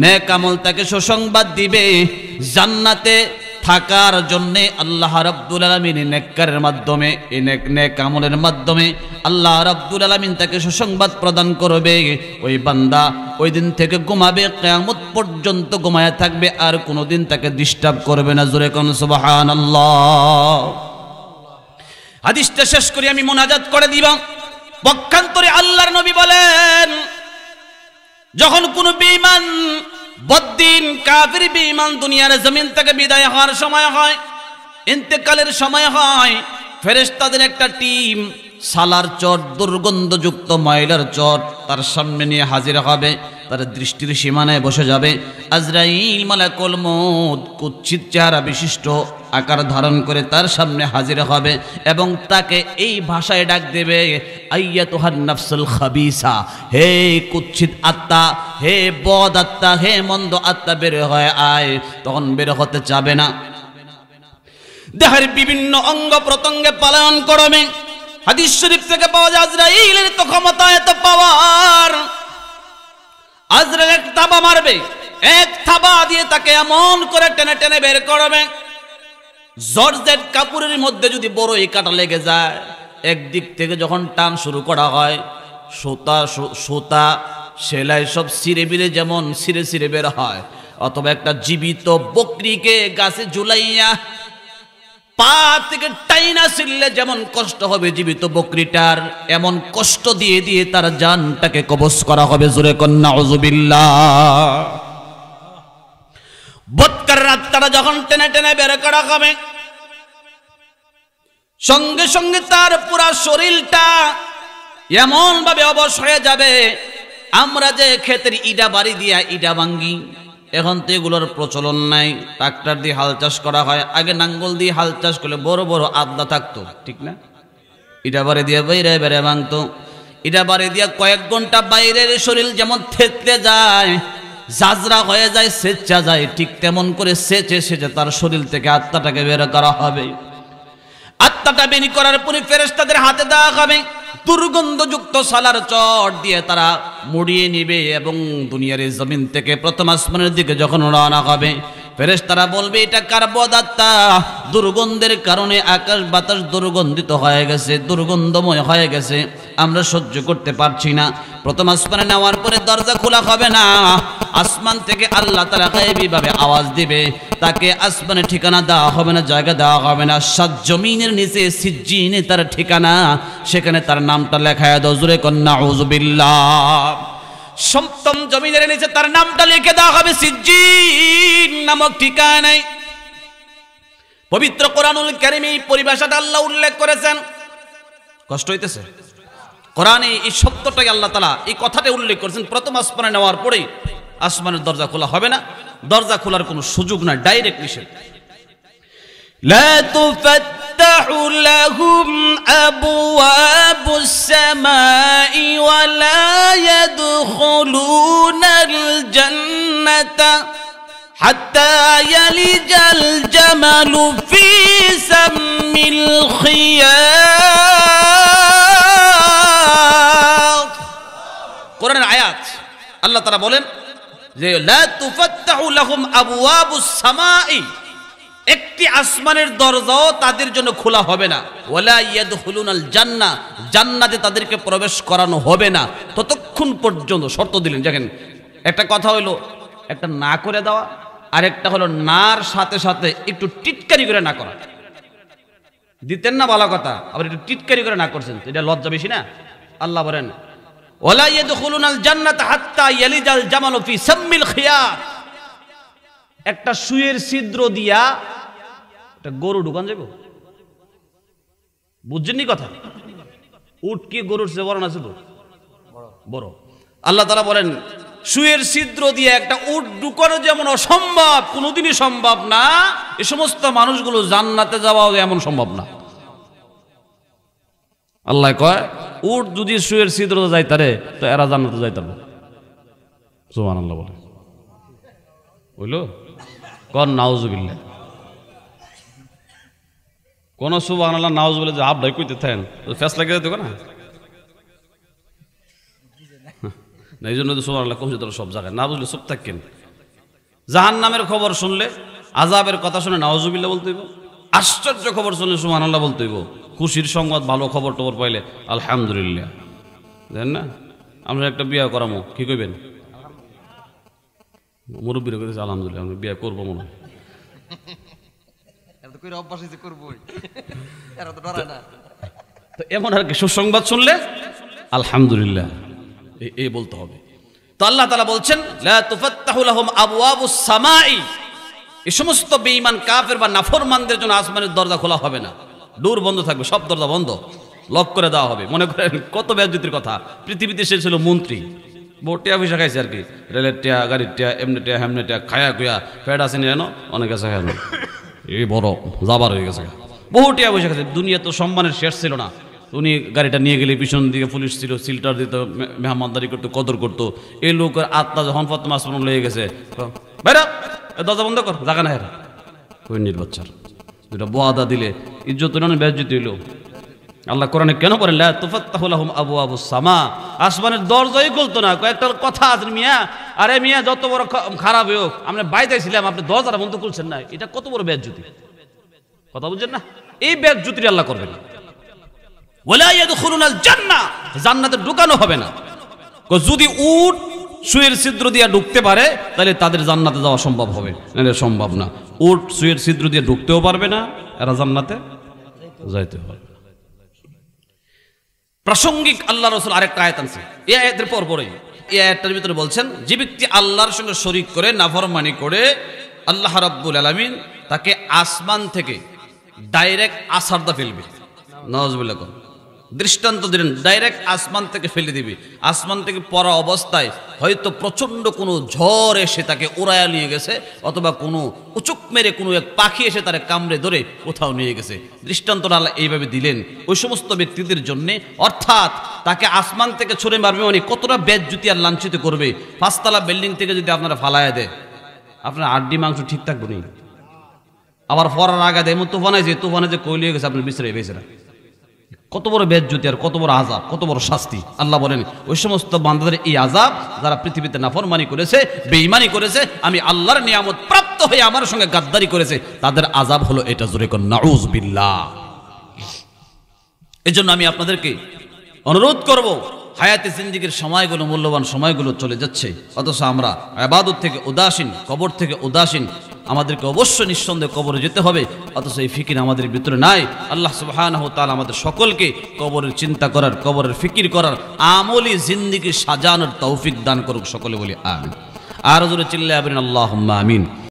নেক আমল তাকে সুসংবাদ দিবে, জান্নাতে থাকার জন্যে আল্লাহ রাব্বুল আলামিন নেককারের মাধ্যমে এই নেক আমলের মাধ্যমে আল্লাহ রাব্বুল আলামিন তাকে সুসংবাদ প্রদান করবে। ওই বান্দা ওই দিন থেকে ঘুমাবে, কিয়ামত পর্যন্ত ঘুমায়া থাকবে, আর কোনোদিন তাকে ডিস্টার্ব করবে না। জোরে কোন সুবহানাল্লাহ। হাদিসটা শেষ করি, আমি মোনাজাত করে দিব। পক্ষান্তরে আল্লাহর নবী বলেন, যখন কোনো বেঈমান বদ্দিন কাফির বেঈমান দুনিয়ার জমিন থেকে বিদায় হওয়ার সময় হয়, ইন্তেকালের সময় হয়, ফেরেশতাদের একটা টিম সালার চট, দুর্গন্ধযুক্ত ময়লার চট তার সামনে নিয়ে হাজির হবে, তার দৃষ্টির সীমানায় বসে যাবে। আজরাইল মালাকুল মউত কুৎসিত চেহারা বিশিষ্ট আকার ধারণ করে তার সামনে হাজির হবে এবং তাকে এই ভাষায় ডাক দেবে, আইয়াতুহান নাফসুল খাবিসা, হে কুৎসিত আত্মা, হে বদ আত্মা, হে মন্দ আত্মা, বের হয়ে আয়। তখন বের হতে চাবে না, দেহের বিভিন্ন অঙ্গ প্রত্যঙ্গে পালন করবে। হাদিস শরীফ থেকে পাওয়া যায়, আজরাইলের তো ক্ষমতা, এত পাওয়ার, আজরাইল এক থাবা মারবে, এক থাবা দিয়ে তাকে এমন করে টেনে টেনে বের করবে, জর্জেট কাপড়ের মধ্যে যদি বড় এই কাটা লেগে যায়, একদিক থেকে যখন টান শুরু করা হয়, সুতা সেলাই সব ছিঁড়ে বিলে যেমন ছিঁড়ে ছিঁড়ে বের হয়, অথবা একটা জীবিত বকরিকে গাছে ঝুলাইয়া পা থেকে টাইনা ছিঁড়লে যেমন কষ্ট হবে জীবিত বকরিটার, এমন কষ্ট দিয়ে দিয়ে তার জানটাকে কবজ করা হবে। জোরে কন্যা নাউযুবিল্লাহ। বৎকার রাতটা যখন টেনে টেনে বের করা হবে, সঙ্গে সঙ্গে তার পুরা শরীরটা এমন ভাবে অবশ হয়ে যাবে। আমরা যে ক্ষেতের ইটা বাড়ি দিয়া ইটা ভাঙ্গি, এখন তো এগুলোর প্রচলন নাই, ট্রাক্টর দিয়ে হাল চাষ করা হয়। আগে নাঙ্গল দিয়ে হাল চাষ করলে বড় বড় আদলা থাকতো, ঠিক না? ইটা বাড়ি দিয়ে বাইরে বেড়ে ভাঙতো, ইটা বাড়ি দিয়া কয়েক ঘন্টা বাইরের শরীর যেমন থেতলে যায়, জাজরা হয়ে যায়, সেচা যায়, ঠিক তেমন করে সেচে সেচে তার শরীর থেকে আত্মাটাকে বের করা হবে। আত্মাটা বের করার পরে ফেরেশতাদের হাতে দেওয়া হবে, দুর্গন্ধযুক্ত সালার চট দিয়ে তারা মুড়িয়ে নিবে এবং দুনিয়ার এই জমিন থেকে প্রথম আসমানের দিকে যখন রওনা হবে, ফেরেশতারা বলবে, এটা কার বদ আত্মা? দুর্গন্ধের কারণে আকাশ বাতাস দুর্গন্ধিত হয়ে গেছে, দুর্গন্ধময় হয়ে গেছে, আমরা সহ্য করতে পারছি না। প্রথম আসমানে নেওয়ার পরে দরজা খোলা হবে না, আসমান থেকে আল্লাহ তাআলা গায়েবী ভাবে আওয়াজ দিবে, তাকে আসমানে ঠিকানা দেওয়া হবে না, জায়গা দেওয়া হবে না, সাত জমিনের নিচে সিজ্জিনে তার ঠিকানা, সেখানে তার নামটা লেখায় দাও। জোরে কন্যা নাউযুবিল্লাহ। সপ্তম জমিনের নিচে তার নামটা লিখে দেওয়া হবে সিজ্জিন নামক ঠিকানায়। পবিত্র কোরআনুল কারীমে এই পরিভাষাটা আল্লাহ উল্লেখ করেছেন। কষ্ট হইতেছে? কোরআনে এই সত্যটাকে আল্লাহ তাআলা এই কথাটা উল্লেখ করেছেন, প্রথম আসমানে নেওয়ার পরেই আসমানের দরজা খোলা হবে না, দরজা খোলার কোনো সুযোগ নাই, ডাইরেক্ট নিষেধ। লা তুফাত্তাহু লাহুম আবওয়াবুস সামাই ওয়া লা ইয়াদখুলুনাল জান্নাতা হাত্তা ইয়ালিজাল জামালু ফি সাম্মিল খিয়াত। কোরআনের আয়াত, আল্লাহ তাআলা বলেন যে লা তুফাত্তাহু লাহুম আবওয়াবুস সামাই, একটি আসমানের দরজাও তাদের জন্য খোলা হবে না, ওয়ালা ইয়াদখুলুনাল জান্নাহ, জান্নাতে তাদেরকে প্রবেশ করানো হবে না ততক্ষণ পর্যন্ত। শর্ত দিলেন, দেখেন একটা কথা হলো একটা না করে দেওয়া, আর একটা হলো নার সাথে সাথে একটু টিটকারি করে না করা। দিতেন না ভালো কথা, আবার একটু টিটকারি করে না করছেন, এটা লজ্জা বেশি না? আল্লাহ বলেন ওয়ালা ইয়াদখুলুনাল জান্নাতা হাত্তা ইয়ালিজাল জামালু ফি সাম্মিল খিয়াত। একটা সুয়ের ছিদ্র দিয়া একটা গরু ঢুকান যাব? বুঝছেন নি কথা? উট কি গরুর চেয়ে বড় না ছিল? বড়। আল্লাহ তাআলা বলেন সুয়ের ছিদ্র দিয়ে একটা উট ঢুকানো যেমন অসম্ভব, কোনোদিনই সম্ভব না, এ সমস্ত মানুষগুলো জান্নাতে যাওয়াও এমন সম্ভব না। আল্লাহ কয় উট যদি সুয়ের ছিদ্র যাইতারে তো এরা জান্নাতে যাইতাম। সুবহানাল্লাহ বলে বুঝলো? কন নাউজুবিল্লাহ। কোন সুবহানাল্লাহ নাউজুবিল্লাহ যে আবদাই কইতে থাকেন ফেসলা গেলে তো না, এই জন্য তো সুবহানাল্লাহ কমছে তোর সব জায়গায় না বুঝলে চুপ থাকেন। জাহান্নামের খবর শুনলে আযাবের কথা শুনে নাউজুবিল্লাহ বলতে হইব, আশ্চর্য খবর শুনলে সুবহানাল্লাহ বলতে হইব, খুশির সংবাদ ভালো খবর টবর পাইলে আলহামদুলিল্লাহ। জানেন না আমরা একটা বিয়া করামো, কি কইবেন? মুরব্বীরা কইতেছে আলহামদুলিল্লাহ, আমরা বিয়া করবো মনে হয়। তো এমন আর কি সুসংবাদ শুনলে আলহামদুলিল্লাহ এই বলতে হবে। তো আল্লাহ তাআলা বলছেন লা তুফাত্তাহু লাহুম আবওয়াবুস সামাই, এই সমস্ত বেঈমান কাফের বা নাফরমানদের জন্য আসমানের দরজা খোলা হবে না, ডোর বন্ধ থাকবে, সব দরজা বন্ধ, লক করে দেওয়া হবে। মনে করেন কত বেজ্জতির কথা, পৃথিবীতে সে ছিল মন্ত্রী, টিয়া পয়সা খাইছে আর কি, রেলের টিয়া, গাড়ির টিয়া, এমনি টিয়া হেমনে টিয়া, খায়া খুয়া ফেড আছে নিয়ে অনেক আছে, হ্যাঁ এই বড় যাবার হয়ে গেছে, বহু টিয়া পয়সা খাইছে। দুনিয়া তো সম্মানের শেষ ছিল না, উনি গাড়িটা নিয়ে গেলে পিছন দিকে পুলিশ ছিল, সিলটার দিত, মেহমানদারি করতো, কদর করতো। এই লোকের আত্মা যখন ফাতেমা আসমান লেগে গেছে, ভাইরা দরজা বন্ধ কর, জাগা না হেরা ওই নির্বাচার দুটা বোয়াদা দিলে ইজ্জত বেজ্জতি হইল। আল্লাহ কোরআনে কেন বলেন লা তুফাত্তাহু লাহুম আবওয়াবুস সামা, আসমানের দরজাই খুলতো না। কয়েকটা কথা আছে মিয়া, আরে মিয়া যত বড় খারাপ হোক, আমরা বাইরে ছিলাম, আপনি দরজাটা বন্ধ করছেন না, এটা কত বড় বেজ্জতি, কথা বুঝছেন না? এই বেজ্জতি আল্লাহ করবেন না। ওয়ালা ইয়াদখুলুনাল জান্নাহ, জান্নাতে ঢুকানো হবে না। যদি উট সুয়ের ছিদ্র দিয়ে ঢুকতে পারে তাহলে তাদের জান্নাতে যাওয়া সম্ভব হবে, নাহলে সম্ভব না। উট সুয়ের ছিদ্র দিয়ে ঢুকতেও পারবে না, এরা জান্নাতে যাইতে পারবে। প্রাসঙ্গিক আল্লাহ রাসূল আরেকটা আয়াত আনছে, এই আয়াতের পরপরই এই আয়াতটার ভিতরে বলছেন যে ব্যক্তি আল্লাহর সঙ্গে শরীক করে নাফরমানি করে আল্লাহ রাব্বুল আলামিন তাকে আসমান থেকে ডাইরেক্ট আছাড় ফেলবে। নাউজুবিল্লাহ। দৃষ্টান্ত দিলেন, ডাইরেক্ট আসমান থেকে ফেলে দিবে। আসমান থেকে পড়া অবস্থায় হয়তো প্রচণ্ড কোনো ঝড় এসে তাকে উড়াইয়া নিয়ে গেছে, অথবা কোনো উচুক মেরে কোনো এক পাখি এসে তারে কামড়ে ধরে কোথাও নিয়ে গেছে। দৃষ্টান্তটা আল্লাহ এইভাবে দিলেন ওই সমস্ত ব্যক্তিদের জন্যে, অর্থাৎ তাকে আসমান থেকে ছুঁড়ে মারবে মানে কতটা বেজ্জতি আর লাঞ্ছিত করবে। পাঁচতলা বিল্ডিং থেকে যদি আপনারা ফালাইয়া দেয়, আপনার আড্ডি মাংস ঠিক থাকবে নি, আবার পড়ার আগে দেয় এমন তুফানে যে কইলিয়ে গেছে আপনার বিছড়ে বেঁচে না। কত বড় বেজ্জতি আর কত বড় আযাব, কত বড় শাস্তি। আল্লাহ বলেন ওই সমস্ত বান্দাদের এই আযাব যারা পৃথিবীতে নাফরমানি করেছে, বেঈমানি করেছে, আমি আল্লাহর নিয়ামত প্রাপ্ত হয়ে আমার সঙ্গে গাদ্দারি করেছে, তাদের আযাব হলো এটা। জোরে কোন নাউজ বিল্লাহ। এজন্য আমি আপনাদেরকে অনুরোধ করব, হায়াতে জিন্দেগীর সময়গুলো, মূল্যবান সময়গুলো চলে যাচ্ছে, অথচ আমরা ইবাদত থেকে উদাসীন, কবর থেকে উদাসীন। আমাদেরকে অবশ্যই নিঃসন্দেহে কবরে যেতে হবে, অথচ এই ফিকির আমাদের ভিতরে নাই। আল্লাহ সুবহানাহু ওয়া তাআলা আমাদের সকলকে কবরের চিন্তা করার, কবরের ফিকির করার, আমলি জিন্দেগি সাজানোর তৌফিক দান করুক। সকলে বলি আমিন। আর জোরে চিল্লায়া বলেন আল্লাহুম্মা আমিন।